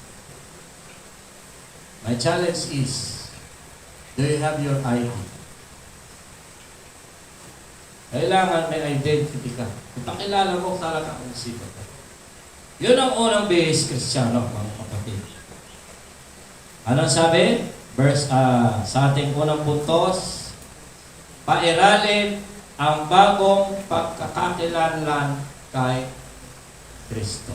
My challenge is, do you have your ID? Kailangan may identity ka. Ipakilala mo talaga kung sino ka. Yun ang unang base Kristiyano, mga kapatid. Anong sabi? Sa ating unang puntos, pairalin ang bagong pagkakakilanlan kay Kristo.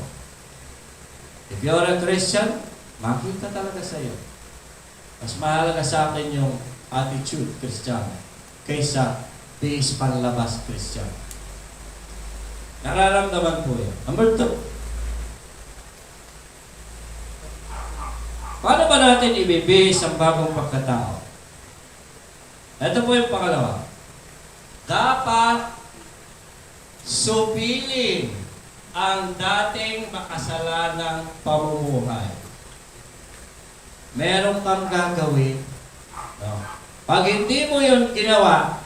If you're a Christian, makita talaga sa iyo. Mas mahalaga sa akin yung attitude Kristiyano kaysa base panlabas Kristiyano. Nararamdaman po yan. Number 2. Paano ba natin ibibase ang bagong pagkatao? Ito po yung pangalawa. Dapat supilin ang dating makasalanang pamumuhay. Meron kang gagawin. No? Pag hindi mo yun ginawa,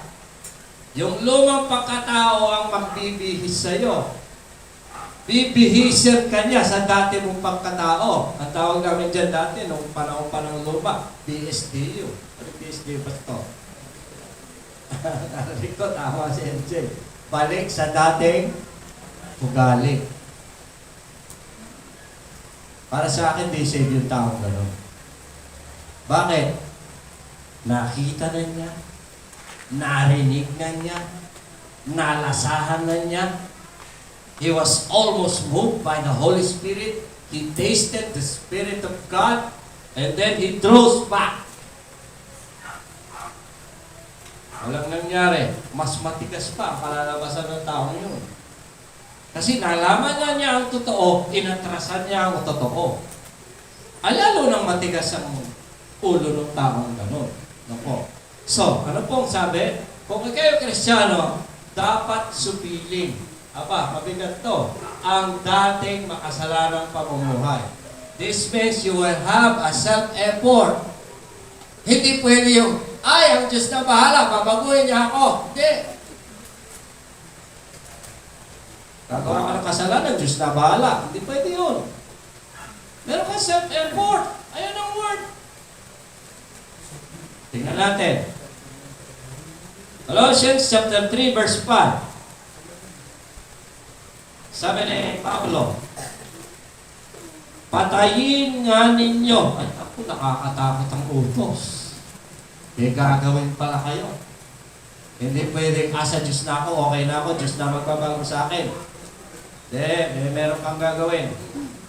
yung lumang pagkatao ang magbibihis sa'yo. Bibihisin ka niya sa dati mong pagkatao. Ang tawag namin dyan dati, nung panahon pa ng luma, BSDU. Ano BSDU ba ito? Narinig ko, tama si MJ. Balik sa dating ugali. Para sa akin, di save yung taong gano'n. Bakit? Nakita na niya, narinig na niya, nalasahan na niya. He was almost moved by the Holy Spirit. He tasted the Spirit of God, and then he draws back. Walang nangyari. Mas matigas pa ang kalalabasan ng taong yun. Kasi nalaman na niya ang totoo, inatrasan niya ang totoo. Alalo nang matigas ang ulo ng taong gano'n. Nako. So, ano pong sabi? Kung kayo Kristiyano, dapat supiling. Aba, mabigat to. Ang dating makasalanang pamumuhay. This means you will have a self-effort. Hindi pwede yung, ay, ang Diyos na bahala, babaguhin niya ako. Hindi. Gagawa ka ng kasalanan, Diyos na bahala. Hindi pwede yun. Meron ka self-effort. Ayun ang word. Tingnan natin. Colossians chapter 3 verse 5. Sabi ni Pablo, patayin nga ninyo. Ay, ako, nakakatakot ang utos. May gagawin pala kayo. Hindi pwedeng, sa Diyos na ako, okay na ako, Diyos na magbabago sa akin. Hindi, meron kang gagawin.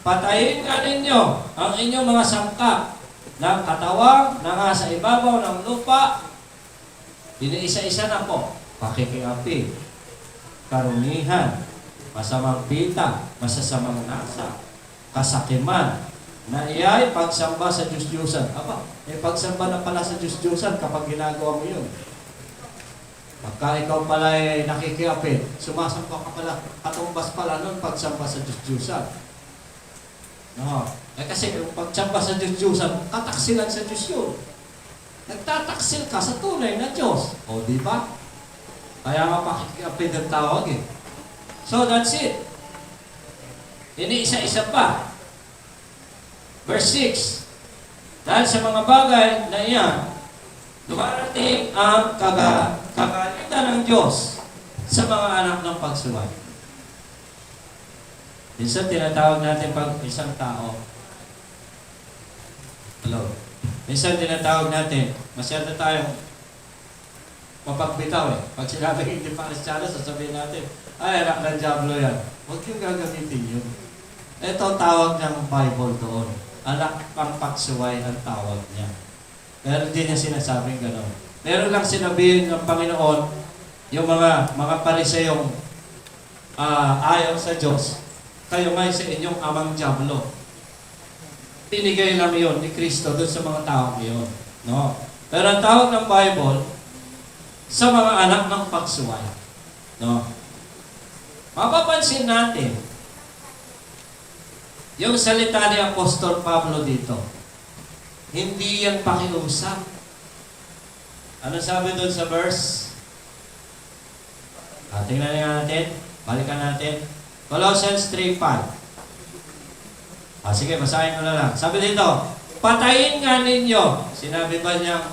Patayin nga ninyo ang inyong mga sangkap ng katawang na nga sa ibabaw ng lupa. Iniisa-isa na po. Pakikiapi, karumihan, masamang pita, masasamang nasa, kasakiman, na iyay pagsamba sa Diyos-Diyosan. Aba, may pagsamba na pala sa Diyos-Diyosan kapag ginagawa mo yun. Pagka ikaw pala ay nakikiapit, sumasamba ka pala, katumbas pala nun pagsamba sa Diyos-Diyosan. No. Kasi yung pagsamba sa Diyos-Diyosan, kataksilan sa Diyos yun. Nagtataksil ka sa tunay na Diyos. O, di ba? Kaya nga pakikiapit ang tawag eh. So, that's it. Iniisa-isa pa. Verse 6. Dahil sa mga bagay na iyan, dumarating ang kagalitan ng Diyos sa mga anak ng pagsuway. Minsan tinatawag natin pag isang tao. Hello. Minsan tinatawag natin, masyado tayong mapagbitaw eh. Pag sinabi hindi pa Kristiyano, sasabihin natin, ay, anak ng Diablo yan. Huwag yung gagamitin yun. Ito tawag ng Bible doon. Anak pang pagsuway ang tawag niya. Pero hindi niya sinasabing gano'n. Meron lang sinabihin ng Panginoon, yung mga pariseyong ayaw sa Diyos, kayo ngay sa inyong amang Diablo. Tinigay lang yun ni Kristo doon sa mga tao yun. No? Pero ang tawag ng Bible, sa mga anak ng pagsuway. No? Mapapansin natin, yung salita ni Apostol Pablo dito, hindi yan pakiusap. Ano sabi doon sa verse? Tingnan natin. Balikan natin. Colossians 3:5. Sige, basahin ko na lang. Sabi dito, patayin nga ninyo. Sinabi ba niya,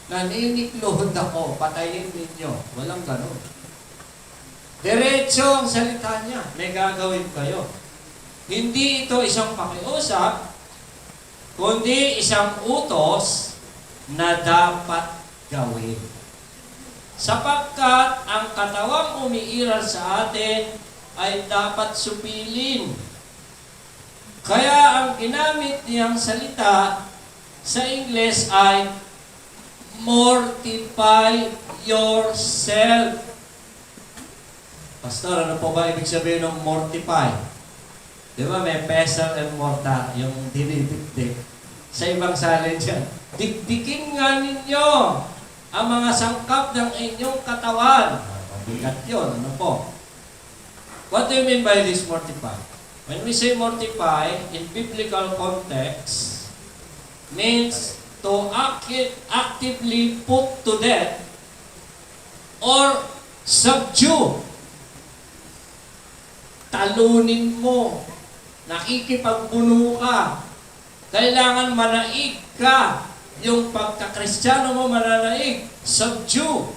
naniniklod ako, patayin ninyo. Walang ganun. Diretso ang salita niya. May gagawin kayo. Hindi ito isang pakiusap, kundi isang utos na dapat gawin. Sapagkat ang katawang umiiral sa atin ay dapat supilin. Kaya ang ginamit niyang salita sa Ingles ay mortify yourself. Pastor, ano po ba ibig sabihin ng mortify? Di ba may pestle and mortar, yung dinidikdik. Sa ibang salin dyan, dikdikin nga ninyo ang mga sangkap ng inyong katawan. Mabigat yun, ano po? What do you mean by this mortify? When we say mortify, in biblical context, means to actively put to death or subdue. Talunin mo. Nakikipagpuno ka. Kailangan manaig ka. Yung pagka-Kristiyano mo mananaig. Subdue.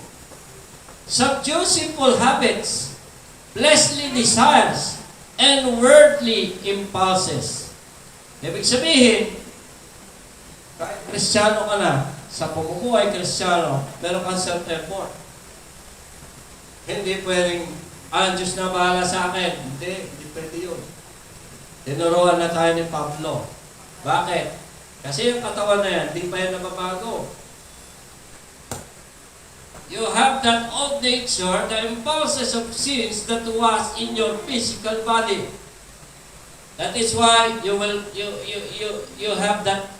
Subdue simple habits, fleshly desires, and worldly impulses. Ibig sabihin, kahit Kristiyano ka na, sa pamumuhay Kristiyano, meron kang self-effort. Hindi pwedeng, Diyos na bahala sa akin. Hindi pwede yun. Tinuruan na tayo ni Pablo. Bakit? Kasi yung katawan na yan, hindi pa yan nababago. You have that old nature, the impulses of sins that was in your physical body. That is why you have that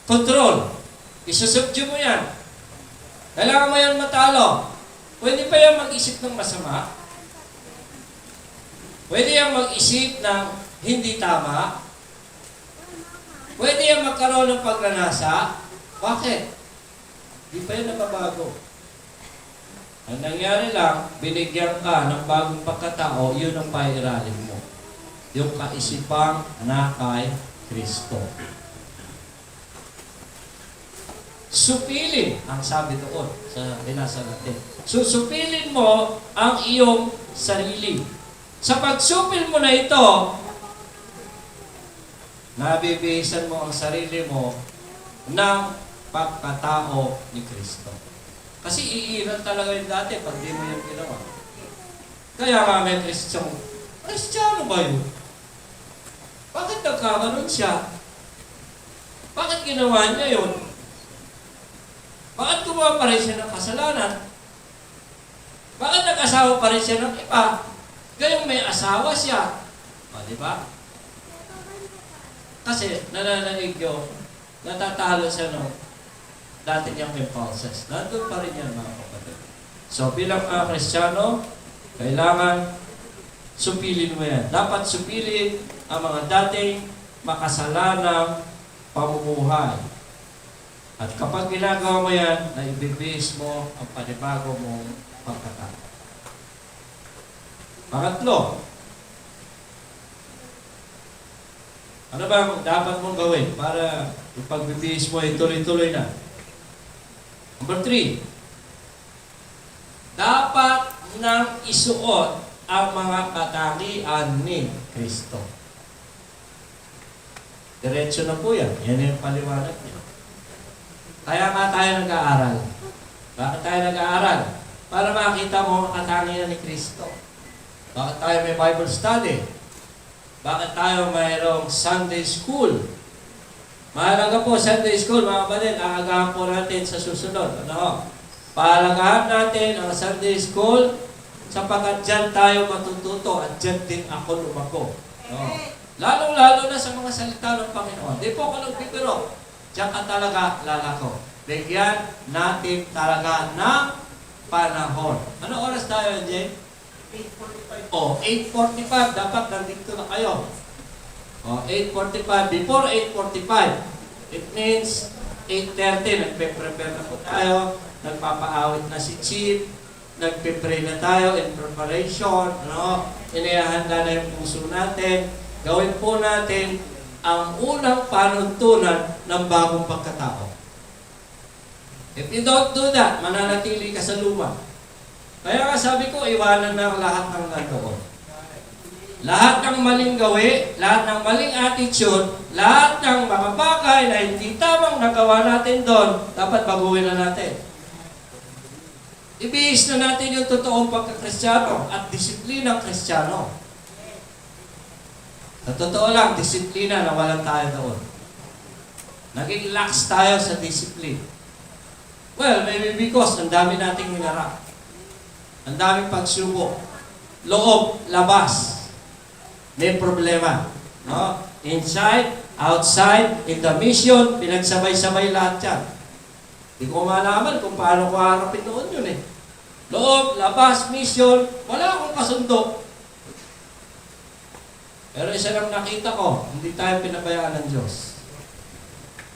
control. Isusubdue mo yan. Kailangan mo yan matalo. Pwede pa yan mag-isip ng masama? Pwede yan mag-isip ng hindi tama? Pwede yan magkaroon ng pagnanasa? Bakit? Di pa yan nababago. Ang nangyari lang, binigyan ka ng bagong pagkatao, yun ang pairalim mo. Yung kaisipang na kay Kristo. Supilin, ang sabi doon sa binasa natin. So, supilin mo ang iyong sarili. Sa pagsupil mo na ito, nabibihisan mo ang sarili mo ng pagkatao ni Kristo. Kasi iiral talaga yung dati pag di mo yung ginawa. Kaya nga may Kristiyano ba yun? Bakit nagkakaroon siya? Bakit ginawa niya yun? Bakit gumawa pa rin siya ng kasalanan? Bakit nag-asawa pa rin siya ng iba? Gayong may asawa siya. O, di ba? Kasi nananaig yun, natatalo siya ng dati niyang impulses. Nandun pa rin yan, mga kapatid. So, bilang mga Kristiyano, kailangan supilin mo yan. Dapat supilin ang mga dating makasalanang pamumuhay. At kapag ginagawa mo yan, naibibis mo ang panibago mong pagkatao. Pangatlo, ano ba ang dapat mong gawin para yung pagbibihis mo ay tuloy-tuloy na? Number 3, dapat nang isuot ang mga katangian ni Kristo. Diretso na po yan. Yan yung paliwanag niya. Kaya nga tayo nag-aaral. Bakit tayo nag-aaral? Para makita mo ang katangian ni Kristo. Bakit tayo may Bible study? Bakit tayo mayroong Sunday School? Mahalaga po Sunday School, mga kapatid. Aagahan po natin sa susunod. Ano? Pahalagahan natin ang Sunday School sapagkat dyan tayo matututo at dyan din ako lumako. No? Lalong-lalo na sa mga salita ng Panginoon. Di po ako nagbibiro. Diyan ka talaga lalako. Bigyan natin talaga ng panahon. Ano oras tayo, Jay? 8:45. Oh, 8:45. Dapat nandito na kayo. Oh, 8:45. Before 8:45. It means 8:30. Nagpe-prepare na po tayo. Nagpapaawit na si Chief. Nagpe-pray na tayo in preparation. No? Inihahanda na yung puso natin. Gawin po natin ang unang panuntunan ng bagong pagkatao. If you don't do that, mananatili ka sa luma. Kaya nga sabi ko, iwanan na ang lahat ng nandoon. Lahat ng maling gawi, lahat ng maling attitude, lahat ng mga bagay na hindi tamang nagawa natin doon, dapat baguhin na natin. Ibihis na natin yung totoong pagkakristyano at disiplinang kristyano. Sa totoo lang, disiplina na walang tayo doon. Naging lax tayo sa discipline. Well, maybe because ang dami nating hinarap. Ang daming pagsubok. Loob, labas. May problema. No? Inside, outside, in the mission, pinagsabay-sabay lahat yan. Hindi ko malaman kung paano ko harapin doon yun eh. Loob, labas, mission, wala akong kasundo. Pero isa lang nakita ko, hindi tayo pinabayaan ng Diyos.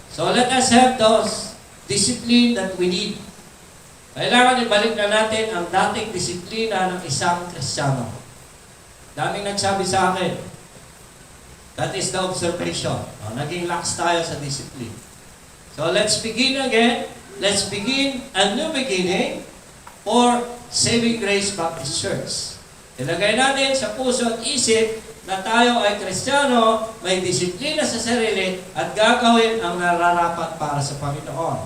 So let us have those discipline that we need. Kailangan ibalik na natin ang dating disiplina ng isang Kristiyano. Daming nagsabi sa akin, that is the observation. Naging lax tayo sa discipline. So let's begin again. Let's begin a new beginning for Saving Grace Baptist Church. Ilagay natin sa puso at isip na tayo ay Kristiyano, may disiplina sa sarili, at gagawin ang nararapat para sa Panginoon.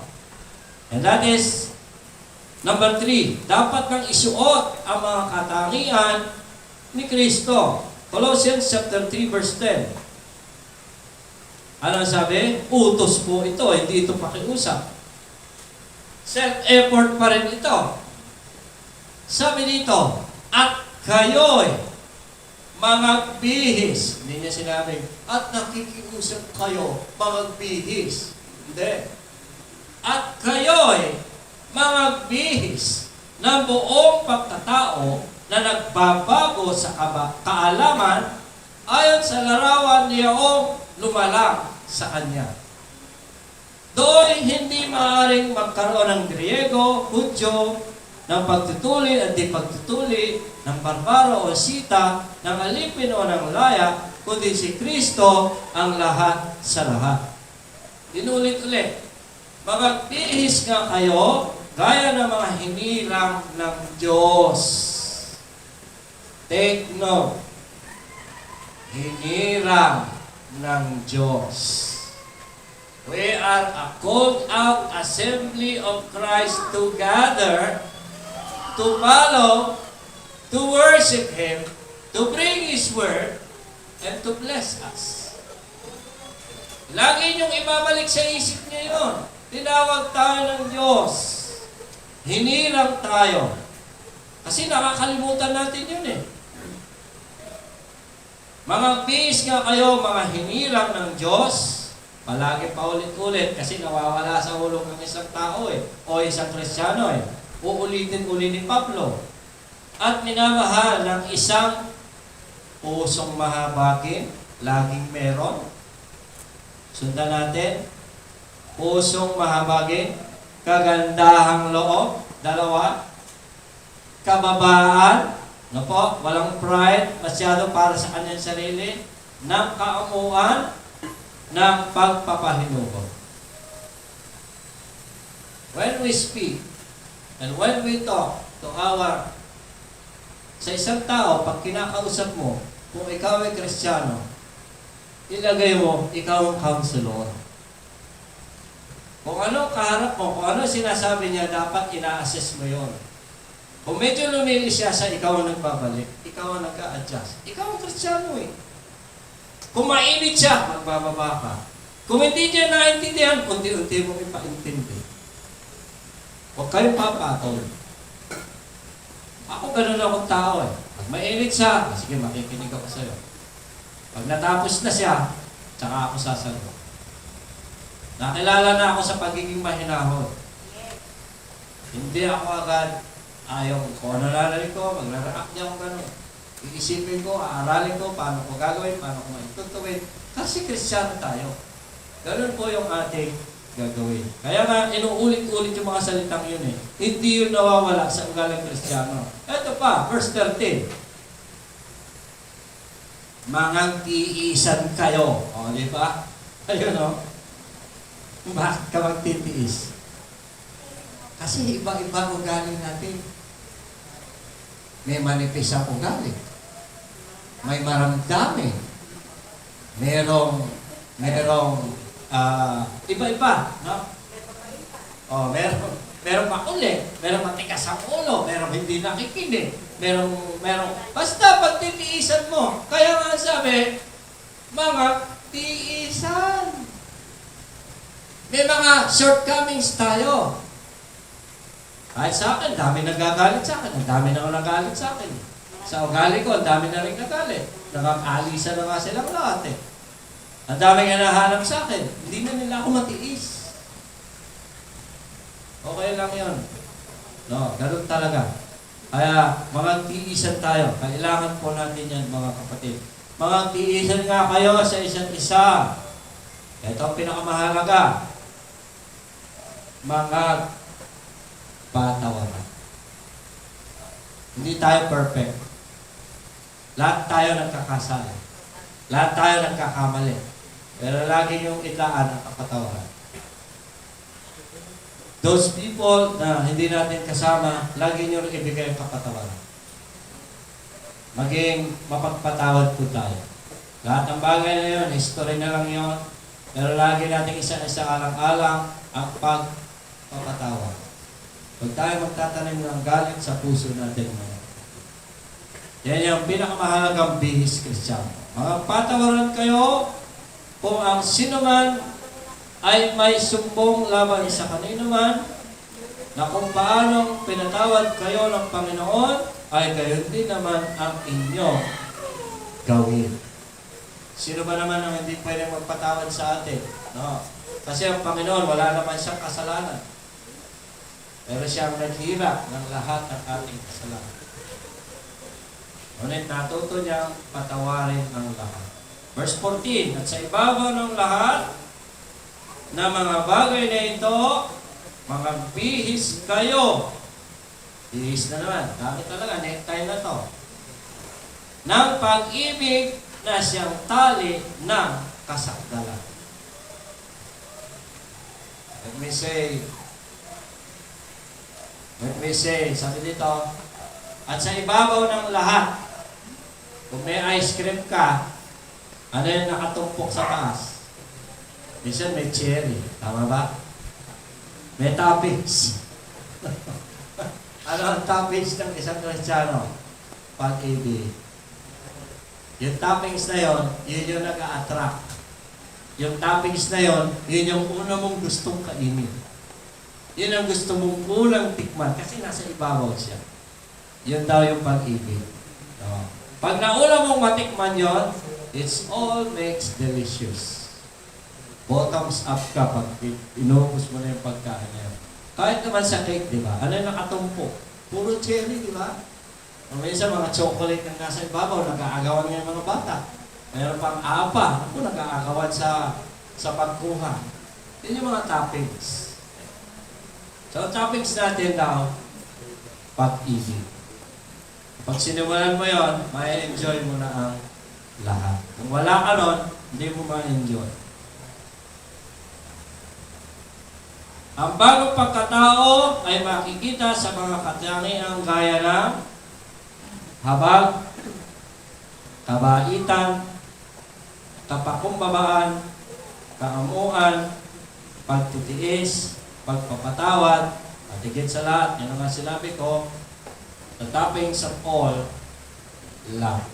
And that is, number 3, dapat nang isuot ang mga katangian ni Kristo. Colossians chapter 3 verse 10. Ano sabi? Utos po ito, hindi ito pakiusap. Self-effort pa rin ito. Sabi dito, at kayo'y mga bihis. Hindi niya sinabing, at nakikiusap kayo, mga bihis. Hindi. At kayo'y mga bihis ng buong pagkatao na nagbabago sa kaalaman ayon sa larawan niyong lumalang sa Kanya. Doon hindi maaaring magkaroon ng Griego, Hudyo, ng pagtutuli at di pagtutuli, ng barbaro o sita, ng alipin o ng laya, kundi si Kristo ang lahat sa lahat. Inulit-ulit, magbihis nga kayo gaya ng mga hinirang ng Diyos. Take note. Hinirang ng Diyos. We are a called out assembly of Christ to gather, to follow, to worship Him, to bring His Word, and to bless us. Lagi niyong ibabalik sa isip niyo yun. Tinawag tayo ng Diyos. Hinirang tayo. Kasi nakakalimutan natin yun eh. Mga bihis nga kayo, mga hinirang ng Diyos, palagi pa ulit-ulit kasi nawawala sa ulo ng isang tao eh, o isang Kristiyano eh. Uulitin-uli ni Pablo. At minamahal ng isang pusong mahabakin, laging meron. Sundan natin. Pusong mahabagin, kagandahang loob, dalawa. Kababaan, no po, walang pride, masyado para sa kanyang sarili, ng kaamuan, ng pagpapahinugo. When we speak, and when we talk to sa isang tao, pag kinakausap mo, kung ikaw ay Kristiyano, ilagay mo, ikaw ang counselor. Kung ano kaharap mo, kung ano sinasabi niya, dapat ina-assess mo yon. Kung medyo lumilis siya sa ikaw ang nagbabalik, ikaw ang nag-a-adjust. Ikaw ang Kristiyano eh. Kung mainit siya, magbababa ka. Kung hindi niya naintindihan, unti-unti mo ipaintindi. Huwag kayong papatol. Ako ganun akong tao eh. Pag mainit siya, sige makikinig ako sa'yo. Pag natapos na siya, tsaka ako sasagot. Nakilala na ako sa pagiging mahinahon. Hindi ako agad ayaw ko nalalalig ko, maglaraak niya ako gano'n. Iisipin ko, aaralin ko, paano ko gagawin, paano ko maitutuwin. Kasi Kristiyano tayo. Ganun po yung ating gagawin. Kaya nga, inuulit-ulit yung mga salitang yun eh. Hindi yun nawawala sa ugaling Kristiyano. Ito pa, verse 13. Mga tiisan kayo. O, di ba? Ayun o. Bakit ka magtitiis? Kasi iba-iba ugali natin. May manipis ang ugali. May maramdami. Merong iba-iba, no? Oh, merong makulit, merong matigas ang ulo, merong hindi nakikinig, merong basta pagtitiisan mo. Kaya nga sabi, mga tiisan. May mga shortcomings tayo. Kahit sa akin, dami nagagalit sa akin. Ang dami na nagalit sa akin. Sa ugali ko, ang dami na rin nagalit. Nakakaalisa na nga silang lahat eh. Ang dami nga nahanap sa akin. Hindi na nila ako matiis. Okay lang yun. No, ganun talaga. Kaya, mga tiisan tayo. Kailangan po natin yan, mga kapatid. Mga tiisan nga kayo sa isa't isa. Ito ang pinakamahalaga. Mga patawaran. Hindi tayo perfect. Lahat tayo nagkakasala. Lahat tayo nagkakamali. Pero lagi yung itlaan ang kapatawaran. Those people na hindi natin kasama, lagi nyo rin ibigay ang kapatawaran. Maging mapagpatawad po tayo. Lahat ng bagay na yun, history na lang yun. Pero lagi natin isa-isa alang-alang ang pagpapatawad. Huwag tayo magtatanim ng galit sa puso natin ngayon. Yan yung pinakamahalagang bihis Kristiyano. Mga patawaran kayo kung ang sinuman ay may sumbong laban sa kanino man, na kung paanong pinatawad kayo ng Panginoon, ay gayon din naman ang inyo gawin. Sino ba naman ang hindi pwedeng magpatawad sa atin? No. Kasi ang Panginoon, wala naman siyang kasalanan. Pero siyang naghirap ng lahat ng ating kasalanan. Ngunit natuto niyang patawarin ang lahat. Verse 14, at sa ibabaw ng lahat na mga bagay na ito, mga bihis kayo. Bihis na naman. Dami talaga, necktie na to. Ng pag-ibig na siyang tali ng kasakdalan. Let me say, sabi dito, at sa ibabaw ng lahat Kung may ice cream ka, ano yung nakatumpok sa taas? Minsan may cherry. Tama ba? May toppings. Ano ang toppings ng isang Kristiyano? Pag-ibig. Yung toppings na yon, yun yung nag-a-attract. Yung toppings na yon, yun yung una mong gustong kainin. Yun ang gusto mong unang tikman kasi nasa ibabaw siya. Yun daw yung pag-ibig. No? Pag nauna mong matikman yon, it's all makes delicious. Bottoms up ka pag inubos mo na yung pagkain na yun. Kahit naman sa cake, di ba? Ano yung nakatumpok? Puro cherry, di ba? O minsan mga chocolate na nasa ibabaw, nag-aagawan nga yung mga bata. Mayroon pang apa, ako nag-aagawan sa pagkuha. Yun yung mga toppings. So, toppings natin daw, pag-ibig. Pag sinimulan mo yon, may enjoy mo na ang lahat. Kung wala ka nun, hindi mo ma-enjoy. Ang bagong pagkatao ay makikita sa mga katangiang gaya ng habag, kabaitan, kapakumbabaan, kaamuan, pagtitiis, pagpapatawad, at higit sa lahat, yan ang sinabi ko, the toppings of all, love.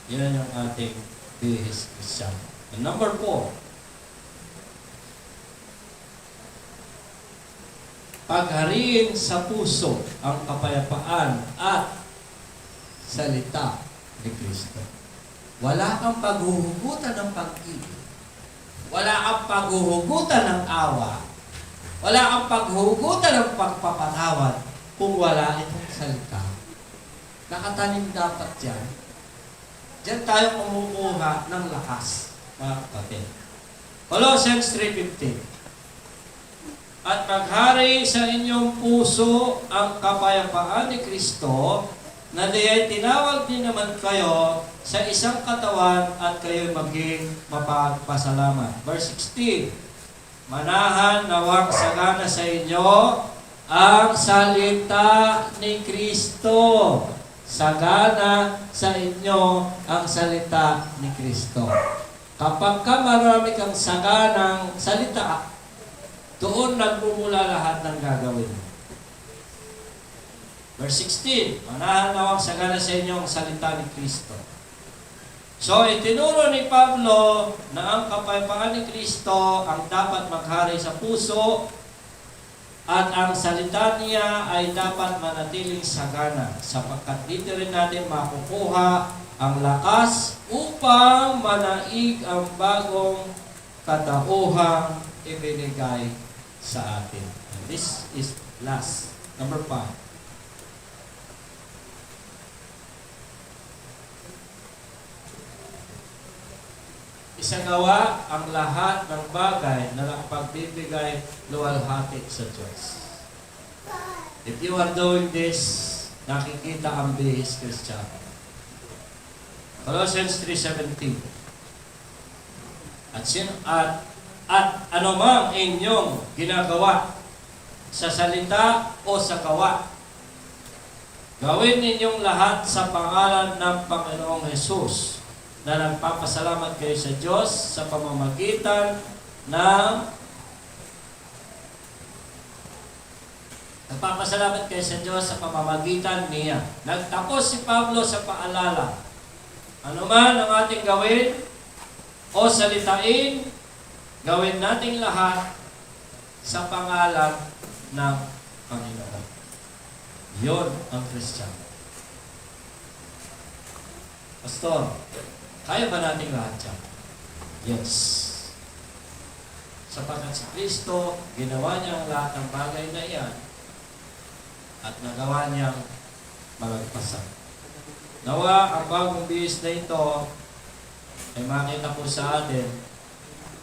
Yan ang ating bihis Christian. And number 4, paghariin sa puso ang kapayapaan at salita ni Kristo. Wala kang paghuhugutan ng pag-ibig. Wala kang paghuhugutan ng awa. Wala kang paghuhugutan ng pagpapatawad kung wala itong salita. Nakatanim dapat yan. Diyan tayo kumukuha ng lakas, mga kapatid. Colossians 3:15. At maghari sa inyong puso ang kapayapaan ni Kristo, na diyan tinawag din naman kayo sa isang katawan at kayo'y maging mapagpasalamat. Verse 16, manahan nawang sagana sa inyo ang salita ni Kristo. Sagana sa inyo ang salita ni Kristo. Kapag ka marami kang saganang salita, doon nagmumula lahat ng gagawin mo. Verse 16, manahan nawang sagana sa inyo ang salita ni Kristo. So, itinuro ni Pablo na ang kapayapaan ni Kristo ang dapat maghari sa puso at ang salita niya ay dapat manatiling sagana sapagkat dito rin natin makukuha ang lakas upang manaig ang bagong katauhang ibinigay sa atin. And this is last. Number 5. Isagawa ang lahat ng bagay na nakapagbibigay luwalhati sa Diyos. If you are doing this, nakikita ang bihis Kristiyano. Colossians 3:17. At anumang inyong ginagawa sa salita o sa gawa, gawin ninyong lahat sa pangalan ng Panginoong Hesus na nagpapasalamat kayo sa Diyos sa pamamagitan ng nagpapasalamat kayo sa Diyos sa pamamagitan niya. Nagtapos si Pablo sa paalala. Ano man ang ating gawin o salitain, gawin nating lahat sa pangalan ng Panginoon. Yon ang Kristiyano. Pastor, kaya ba nating lahat yan? Yes. Sapagkat si Kristo, ginawa niya ang lahat ng bagay na iyan at nagawa niyang malagpasan. Nawa ang bagong bihis na ito ay makita po sa atin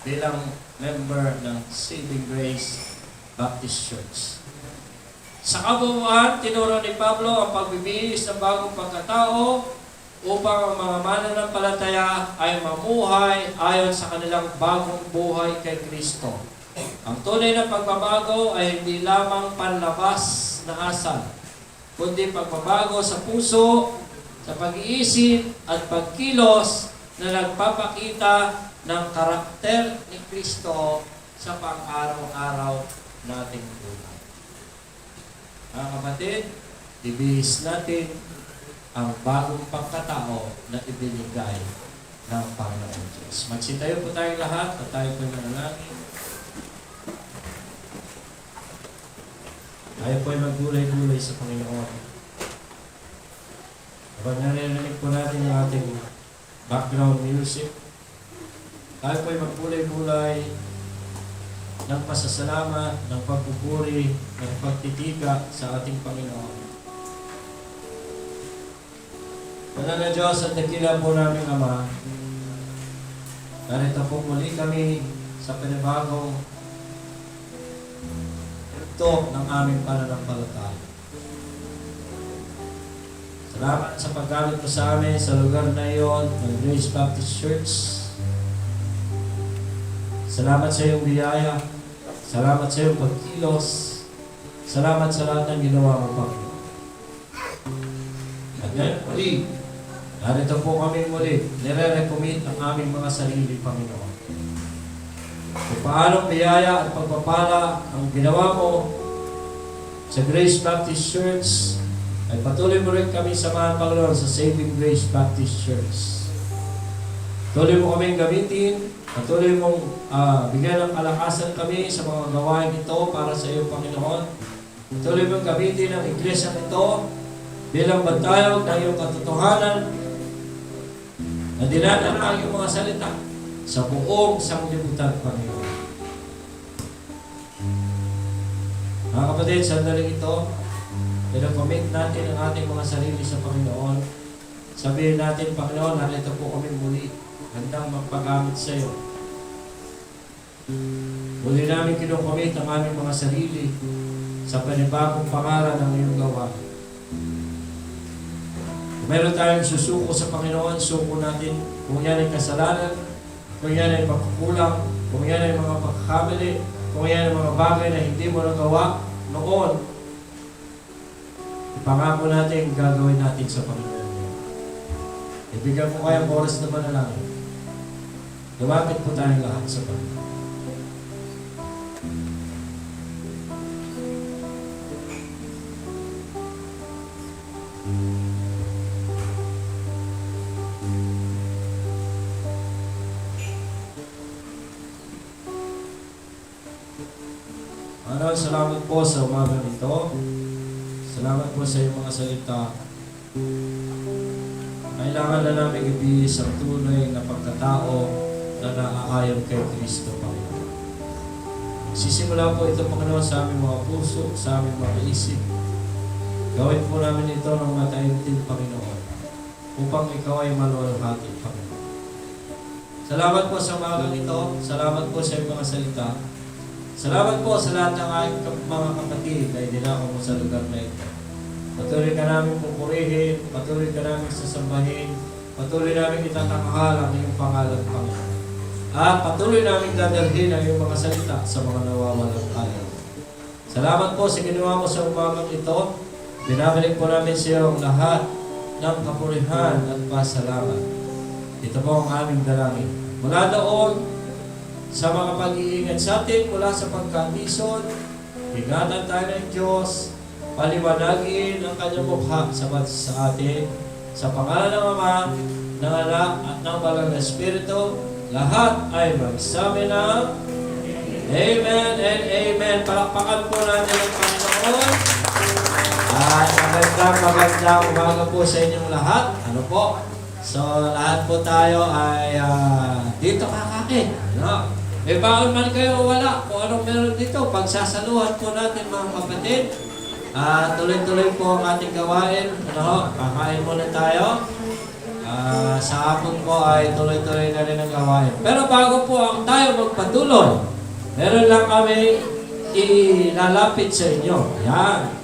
bilang member ng Saving Grace Baptist Church. Sa kabuuan, tinuro ni Pablo ang pagbibihis ng bagong pagkatao upang ang mga mananampalataya ay mamuhay ayon sa kanilang bagong buhay kay Kristo. Ang tunay na pagbabago ay hindi lamang panlabas na asal, kundi pagbabago sa puso sa pag-iisip at pagkilos na nagpapakita ng karakter ni Kristo sa pang-araw-araw nating buhay. Mga kapatid, ibihis natin ang bagong pagkatao na ibinigay ng Panginoon Diyos. Magsitayo po tayong lahat at tayo po nanalangin. Tayo po ay maggulay-gulay sa Panginoon. Kapag narinig po natin yung ating background music, tayo po ay maggulay-gulay ng pasasalamat, ng pagpupuri, ng pagtitiga sa ating Panginoon. Banal na Diyos at dakila po namin Ama, narito po muli kami sa panibagong ito ng aming pananampalataya. Salamat sa paggamit mo sa amin sa lugar na iyon ng Grace Baptist Church. Salamat sa iyong biyaya. Salamat sa iyong pagkilos. Salamat sa lahat ng ginawa mo, Panginoon. At ngayon muli, narito po kami muli, nire-recommit ang aming mga sarili, Panginoon. Kung paanong biyaya at pagpapala ang ginawa mo sa Grace Baptist Church, ay patuloy mo rin kami samahan, Panginoon, sa Saving Grace Baptist Church. Patuloy mo kaming gamitin, patuloy mong bigyan ng kalakasan kami sa mga gawain ito para sa iyo, Panginoon. Patuloy mong gamitin ang iglesia ito bilang bantayog ng iyong katotohanan na dinadala ang iyong mga salita sa buong sanglibutan, Panginoon. Mga kapatid, sandaling ito, pinakomit natin ang ating mga sarili sa Panginoon. Sabihin natin, Panginoon, narito po kami muli, handang magpagamit sa iyo. Muli namin kinukomit ang aming mga sarili sa panibagong pangalan ng iyong gawa. Kung meron tayong susuko sa Panginoon, suko natin kung yan ay kasalanan, kung yan ay pagkukulang, kung yan ay mga pagkakamali, kung yan ay mga bagay na hindi mo nagawa noon, ipangako natin gagawin natin sa Panginoon. Ibigyan mo kayang oras na manalangin. Lumapit po tayong lahat sa Panginoon. Salamat po sa umaga nito. Salamat po sa iyong mga salita. Kailangan na namin ibigis ang tunay na pagkatao na naaayon kay Kristo, Panginoon. Sisimula po ito, Panginoon, sa aming mga puso, sa aming mga isip. Gawin po namin ito ng mataimtim, Panginoon, upang ikaw ay maluwalhati, Panginoon. Salamat po sa umaga nito. Salamat po sa iyong mga salita. Salamat po sa lahat ng aking mga kapatid na idinako mo sa lugar na ito. Patuloy ka namin pupurihin, patuloy ka namin sasambahin, patuloy namin itatanghal ang iyong pangalan, Panginoon. At patuloy namin dadalhin ang iyong mga salita sa mga nawawalang kaya. Salamat po sa ginawa mo sa umagang ito. Binabalik po namin sa iyo ang lahat ng kapurihan at pasalamat. Ito po ang aming dalangin. Mula doon, sa mga pag-iingat sa atin mula sa pagkatison, ingatan tayo ng Diyos, paliwanagin ang kanyang mukha sa atin, sa pangalan ng Ama, ng Anak, at ng Banal na Espiritu, lahat ay magsabi ng Amen and Amen. Palakpakan po natin ang Panginoon. At magandang umaga po sa inyong lahat. Ano po? So, lahat po tayo ay dito kakain. Ano? May baon man kayo o wala, kung anong meron dito, pagsasaluhan po natin, mga kapatid. Tuloy-tuloy po ang ating gawain. Ano? Kakain muna tayo. Sa hapon po ay tuloy-tuloy na rin ang gawain. Pero bago po ang tayo magpatuloy, meron lang kami ilalapit sa inyo. Yan.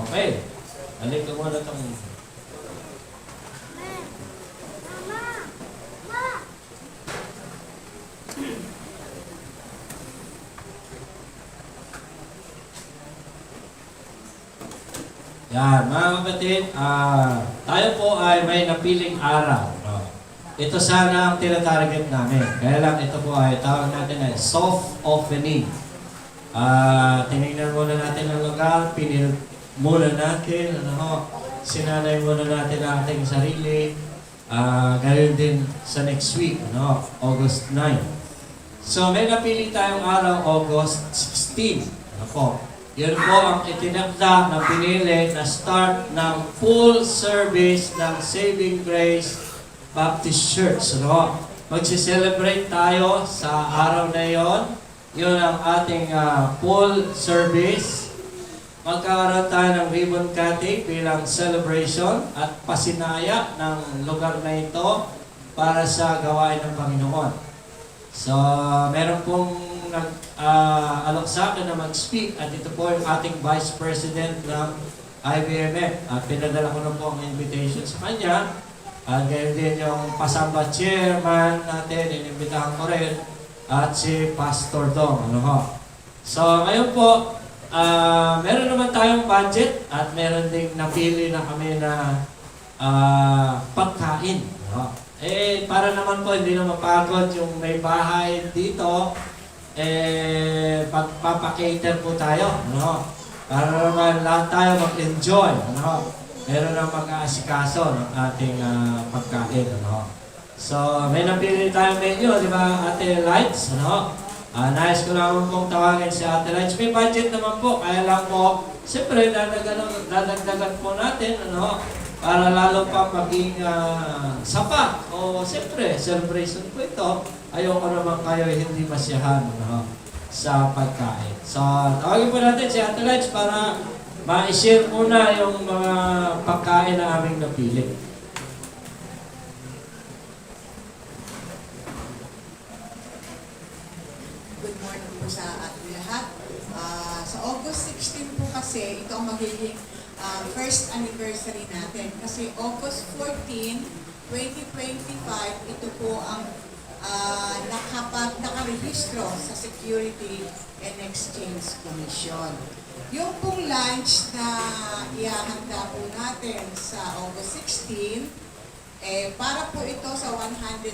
Okay. Balik ko muna itong Yan, mga kapatid, tayo po ay may napiling araw. No? Ito sana ang tinatarget namin. Kaya lang ito po ay tawag natin ay soft opening. Tinignan muna natin ang lugar, pinil muna natin, sinanay muna natin ang ating sarili. Ganoon din sa next week, August 9. So may napili tayong araw, August 16. Yun po ang itinakda na pinili na start ng full service ng Saving Grace Baptist Church. Magsi-celebrate tayo sa araw na yon. Yun ang ating full service. Magkakaroon tayo ng ribbon cutting bilang celebration at pasinaya ng lugar na ito para sa gawain ng Panginoon. So, meron pong nag-alok sa akin na mag-speak at ito po yung ating Vice President ng IBMF. At pinadala ko na po ang invitation sa kanya. At gayon din yung Pasamba Chairman natin, inimbitahan ko rin. At si Pastor Dong. So, ngayon po, meron naman tayong budget at meron ding napili na kami na pagkain. Para naman po hindi na mapagod yung may bahay dito, pagpapakater po tayo. Para naman lahat tayo mag-enjoy. Meron na mag-aasikaso ng ating pagkain. So, may napili tayong menu, di ba, Ate Lights? Nais ko naman pong tawagin si Ate Lights. May budget naman po, kaya lang po, siyempre, dadagdagan po natin, para lalo pa maging sapat. O, siyempre, celebration po ito. Ayoko naman kayo hindi masyahan, sa pagkain. So, tawagin po natin si Ate Lights para ma-share muna yung mga pagkain na aming napili. Good morning po sa ating lahat. Sa August 16 po kasi, ito ang magiging first anniversary natin. Kasi August 14, 2025, ito po ang nakarehistro sa Security and Exchange Commission. Yung pong lunch na ihahanda po natin sa August 16, para po ito sa 120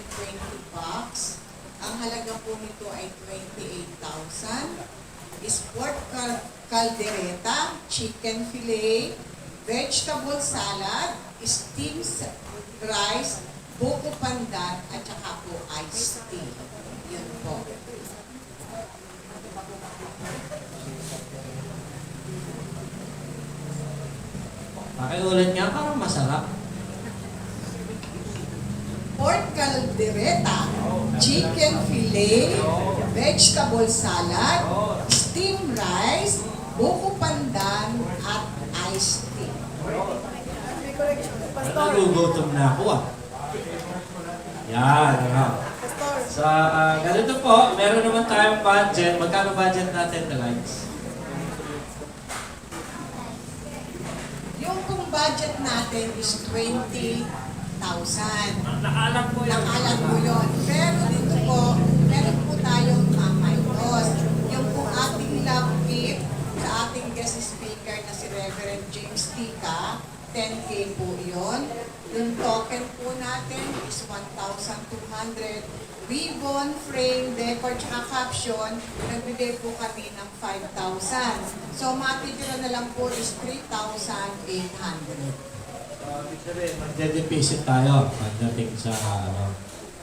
bucks. Ang halaga po nito ay 28,000. Pork caldereta, chicken fillet, vegetable salad, steamed rice, buko pandan, at saka po iced tea. Yun po. Pakiulit nga, parang masarap. Pork caldereta, chicken fillet, vegetable salad, steamed rice, buko pandan, at iced tea. Nagugutom na ako Yan, Sa ganito po, meron naman tayong budget. Magkano budget natin, The Lights? Yung pong budget natin is 20,000. Nakaalam ko Nakalat po yun. Pero dito po, meron po tayong mamaitos. Yung po ating love gift sa ating guest speaker na si Reverend James Tika, 10K po yun. Yung token po natin is 1,200. Ribbon, frame, decor, tsaka caption, nagbigay po kami ng 5,000. So, matitira na lang po is 3,800. Magde-deposit tayo pagdating sa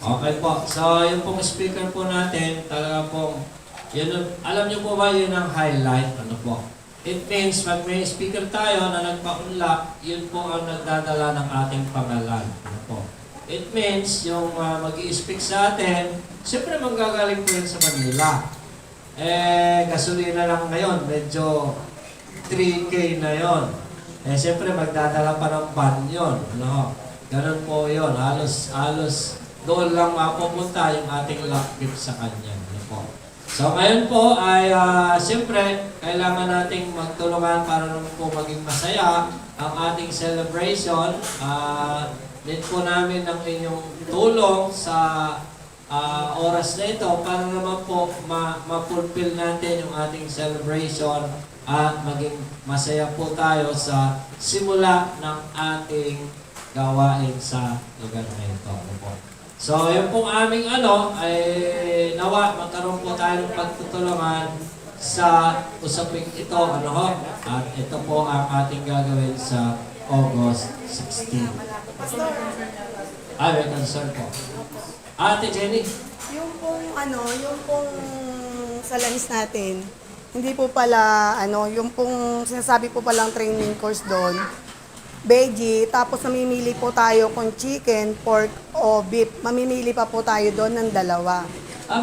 Okay po. So, yung pong speaker po natin, talaga pong, alam niyo po ba yun ang highlight? It means, pag may speaker tayo na nagpa-unlock, yun po ang nagdadala ng ating pangalan. It means, yung mag-i-speak sa atin, siyempre manggagaling po yun sa Manila. Gasolina lang ngayon, medyo 3K na yon. Siyempre magdadala pa ng van yun. Ganun po yun. Halos doon lang mapupunta yung ating luck gift sa kanya. So ngayon po ay siyempre kailangan nating magtulungan para naman po maging masaya ang ating celebration. Need po namin ng inyong tulong sa oras na ito para naman po ma-fulfill natin yung ating celebration at maging masaya po tayo sa simula ng ating gawain sa lugar na ito. Ano po? So, yung pong aming ay nawa, magkaroon po tayo ng pagtutulungan sa usaping ito. Ano ho? At ito po ang ating gagawin sa August 16. May concern po. Ate Jenny. Yung pong sa lunch natin, hindi po pala, yung pong sinasabi po palang training course doon, veggie, tapos namimili po tayo kung chicken, pork, o beef. Mamimili pa po tayo doon ng dalawa.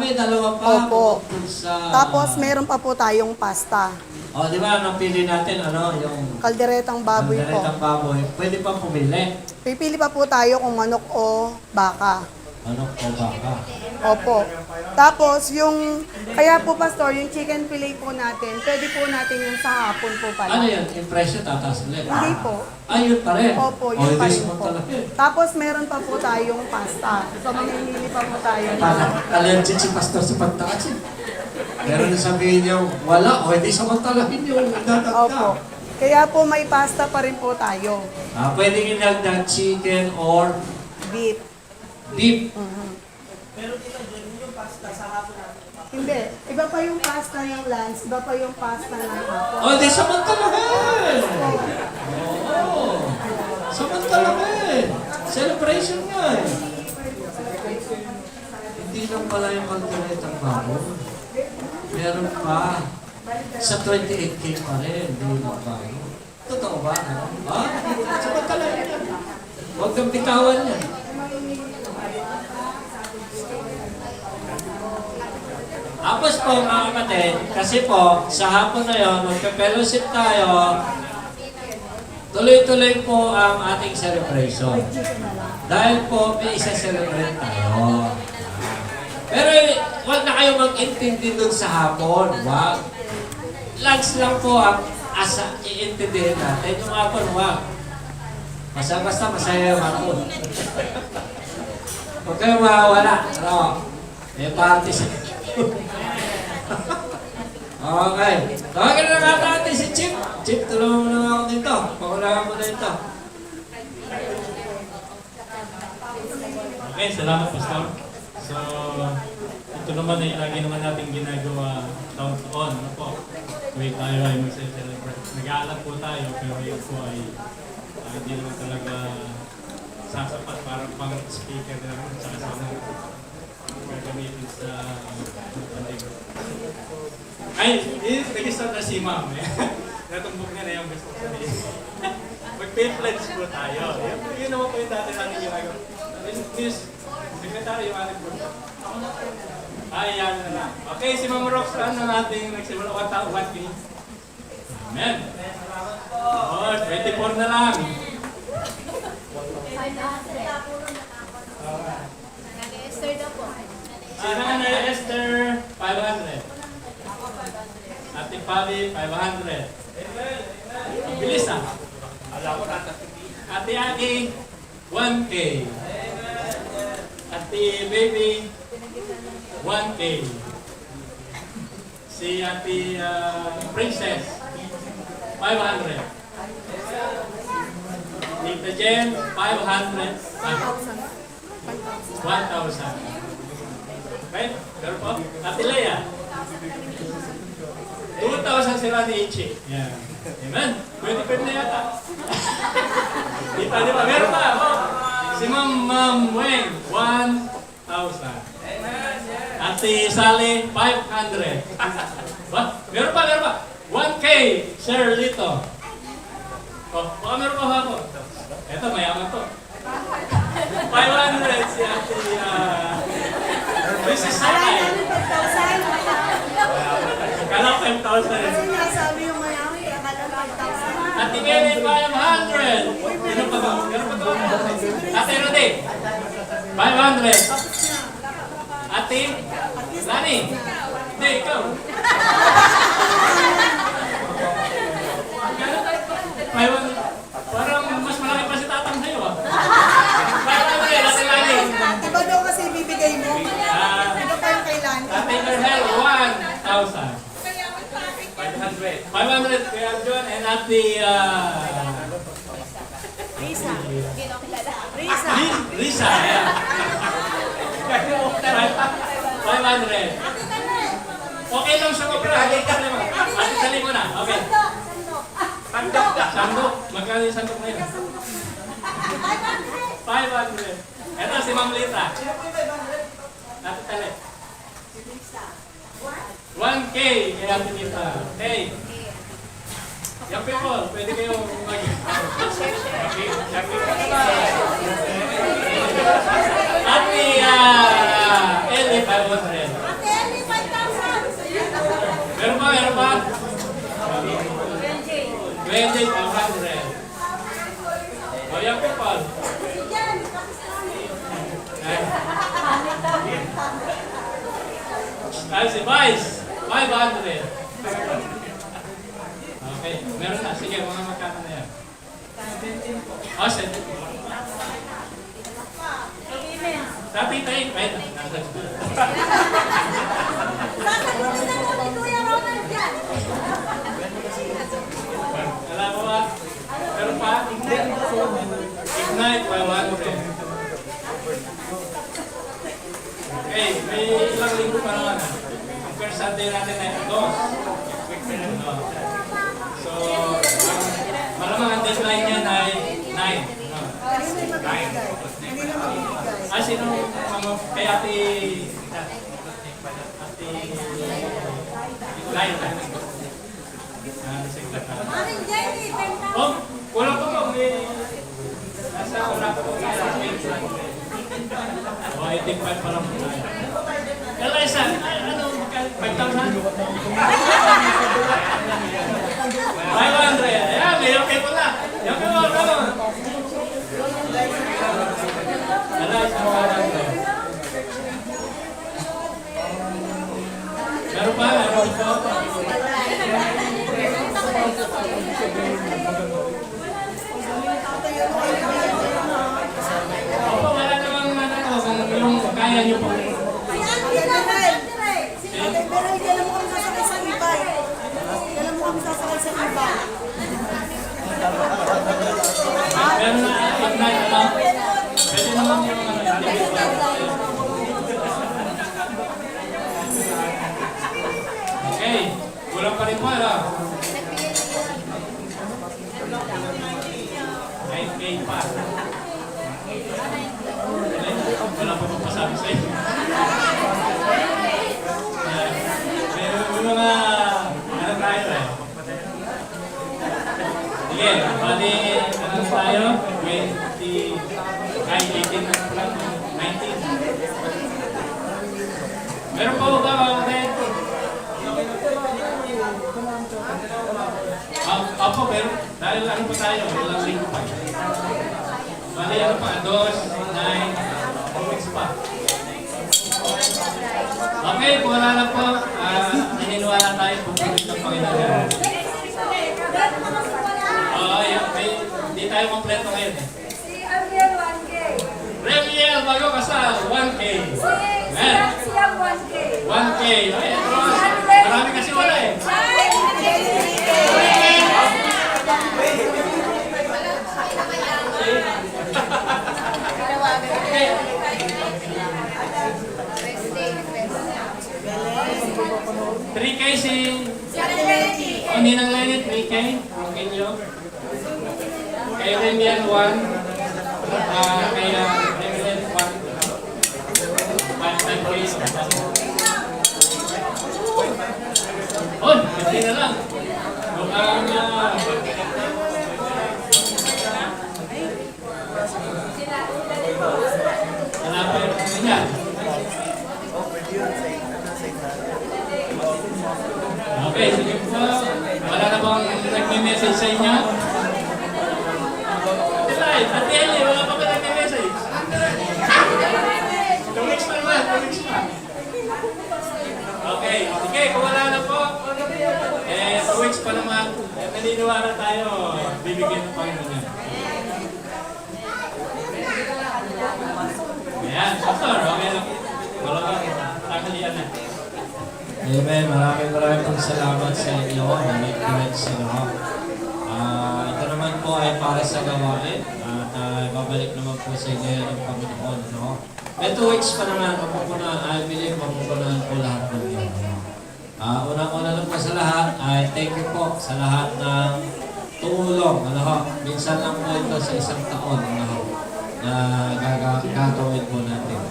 May dalawa pa. Opo. bukod sa... Tapos meron pa po tayong pasta. Di ba, anong pili natin, yung... Kalderetang baboy po. Kalderetang baboy. Pwede pa pumili. Pipili pa po tayo kung manok o baka. Manok o baka. Opo. Tapos kaya po pastor, yung chicken fillet po natin, pwede po natin yung sa hapon po pala. Ano yan? Yung presyo tataas ulit? Hindi po. Yun pa rin? Opo, yun pa rin po. talaga. Tapos meron pa po tayong pasta. So mamimili pa po tayo. Allergic si pastor sa pagtaas eh. Pero sabihin niyo, wala, o hindi samantalahin niyo, idadagdag. Opo. Kaya po may pasta pa rin po tayo. Pwedeng ilagdag chicken or Beef. beef. Pero dito, Jen, yung pasta sa hapon natin. Hindi. Iba pa yung pasta ng lunch, iba pa yung pasta ng hapon. Di samantalahin! Oo. Samantalahin! Celebration nga eh. Hindi lang pala yung kalderetang baboy. Meron pa. Sa 28K pa rin, hindi lang bago. Totoo ba? Samantalahin yan. Huwag kang bitawan yan. Tapos po mga kapatid, kasi po sa hapon na yon, magpe-fellowship tayo, tuloy-tuloy po ang ating celebration. Dahil po may isa-celebrate tayo. Pero huwag na kayo mag-intindi dun sa hapon. Wag. Lunch lang po ang iintindihin natin. Yung hapon, wag. Basta masaya yung hapon. Huwag kayong mawawala. May party sa... Okay. Tawagin na nga natin si Chip. Chip, tulungan mo na ako dito. Pakulangan mo na ito. Okay, salamat Pastor. So, ito naman ay lagi naman natin ginagawa taon-taon. Ano po? Tuwing tayo ay mag-celebrate. Nag-aalap po tayo, pero yun po ay hindi naman talaga sasapat para pang speaker na rin sa kasama gagamitin sa pandemic. Ay, nag-start na si Ma'am. Natumbok niya na yung gusto ko sabihin. Mag-pledge po tayo. Yun naman po yung dati natin ginagawa. Miss, secretary yung ating po. Yan na lang. Okay, si Ma'am Roxanne na natin nagsimula 1K. Amen. Oh, 24 na lang. Esther na po. Si Nanay Esther, 500. Ate Pavi, 500. Ang bilis ah. Ate Aki, 1K. Ate Baby, 1K. Si Ate Princess, 500. Tita Jen, 500. 1,000. Okay? Pero po, Ate Leia, 2,000 si Rani Ichi. Yeah. Amen? Pwede na yata. Di pa. Meron pa. Si Ma'am Weng, 1,000. Ate Sally, 500. Meron pa. 1K, Sir Lito. Baka meron pa ako. Eto, mayaman to. 500 si Ate Mrs. Sakay. Kala 5,000. Kasi nasabi yung mayami, akala 5,000. Ate Kevin, 500. Meron pa ba? Ate Rudy, 500. Ate Lani. Hindi, ikaw. 500. Parang mas malaki pa si tatang sa'yo ah. 500, Ate Lani. Iba daw kasi bibigay mo. 500 Kuya John and Ate Risa. Risa. Risa. Yeah. 500. Okay lang sa kopra. Ate sali mo na. Okay. Sandok. Magkano yung sandok na yun? 500. Ito si Ma'am Lita. Ate Tale. 1K kay Ate Lita. Okay. Young people, pwede kayo mag... Okay. Young people. Ate Ellie 500. Meron pa, meron pa? 20, 500. O, young people. Ay, si Vice, 500. Okay, meron na. Sige, mga magkano na yan. O, 17. Sa tita eh, kahit na. Alam mo ba? Meron pa? Ignite, 500. Okay, may ilang linggo pa naman. Ang first Sunday natin ay 2. So, malamang ang deadline niyan ay 9. Ah, sino kay Ate Light. Oh, wala pa ba? Nasa wala pa po tayo. O, 85 pa lang po tayo. Eliza, ano, 5,000? 500. Ayan, may okay pala. Yung kayo, ano? Eliza, 500. Meron pa? Meron pa? Opo, wala namang kung yung kaya nyo po. Kailan mo kami sasakay sa ibay? Kailan mo kami sasakay sa ibay? Meron na ignite, ano? Pwede naman yung okay, kulang pa rin po, ano? 9K pa. Wala pa mapasabi sa'yo. May mga, ano tayo eh? Sige, bali, ano tayo? 20, kahit 18 na lang, 19. Meron pa ba mga Apo, pero dahil ano pa tayo, ilang linggo pa. Bali, ano pa, 2, 9, 2 weeks pa. Okay, kung wala na po, naniniwala tayo kung pulis ng Panginoon. Oo, hindi tayo kompleto ngayon eh. Si Ariel 1K. Remiel, bago kasal, 1K. Amen. Siyang 1K. 1K. Ay, marami kasi wala eh. Three K si Ninang Lenny, 3K. Okay nyo. Kay Remiel, 1. Kay Remiel, 1. 5K. Oh, 50 na lang. Mukhang wala pa yung kanya. Okay, sige po. Wala na bang nagme-message sa inyo? Ate Eli, wala pa ba nagme-message? 2 weeks pa naman, 2 weeks pa. Okay, sige, kung wala na po, 2 weeks pa naman, naniniwala tayo, bibigyan ng Panginoon yan. Ayan, Pastor, okay lang. Wala ka, tanghalian na. Amen. Maraming pong salamat sa inyo. Direct, ito naman po ay para sa gawain at babalik naman po sa inyo yan ng Panginoon. No? May 2 weeks pa naman. I believe mapupunan po lahat ng yun. Unang-una na po sa lahat ay thank you po sa lahat ng tumulong. Minsan lang po ito sa isang taon na gagawin po natin.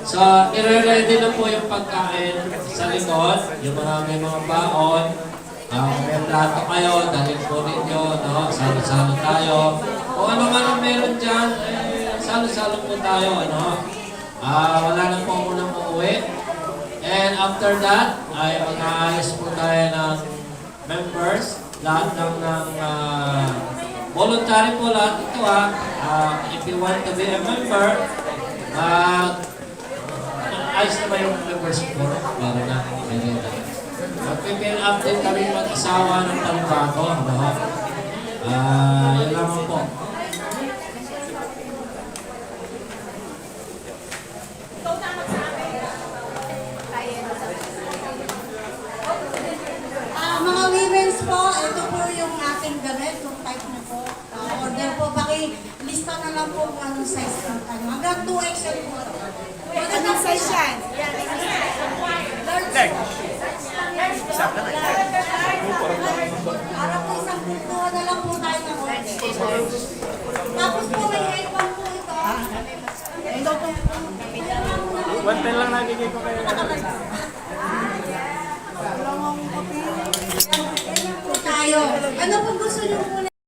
So, i-ready na po yung pagkain sa likod, yung may mga baon. May plato kayo, dahil po ninyo, salo-salo tayo. Kung ano man ang meron dyan, salo-salo po tayo. Wala na po munang uuwi. And after that, ay mag-aayos po tayo ng members. Lahat ng voluntary po lahat ito if you want to be a member, ayos na ba yung members po? Para na, mag-fill up din kami mag-asawa ng panibago. Yan lamang po. Mga women's po, ito po yung ating damit, yung type na po. Order po, lista na lang po kung anong size ng hanggang 2XL po. Anong size yan? Para po isang puntuhan na lang po tayo ng order. Tapos po may headband po ito. Ito po. 110 lang nagiging ko kayo. Tayo. Ano po gusto niyo po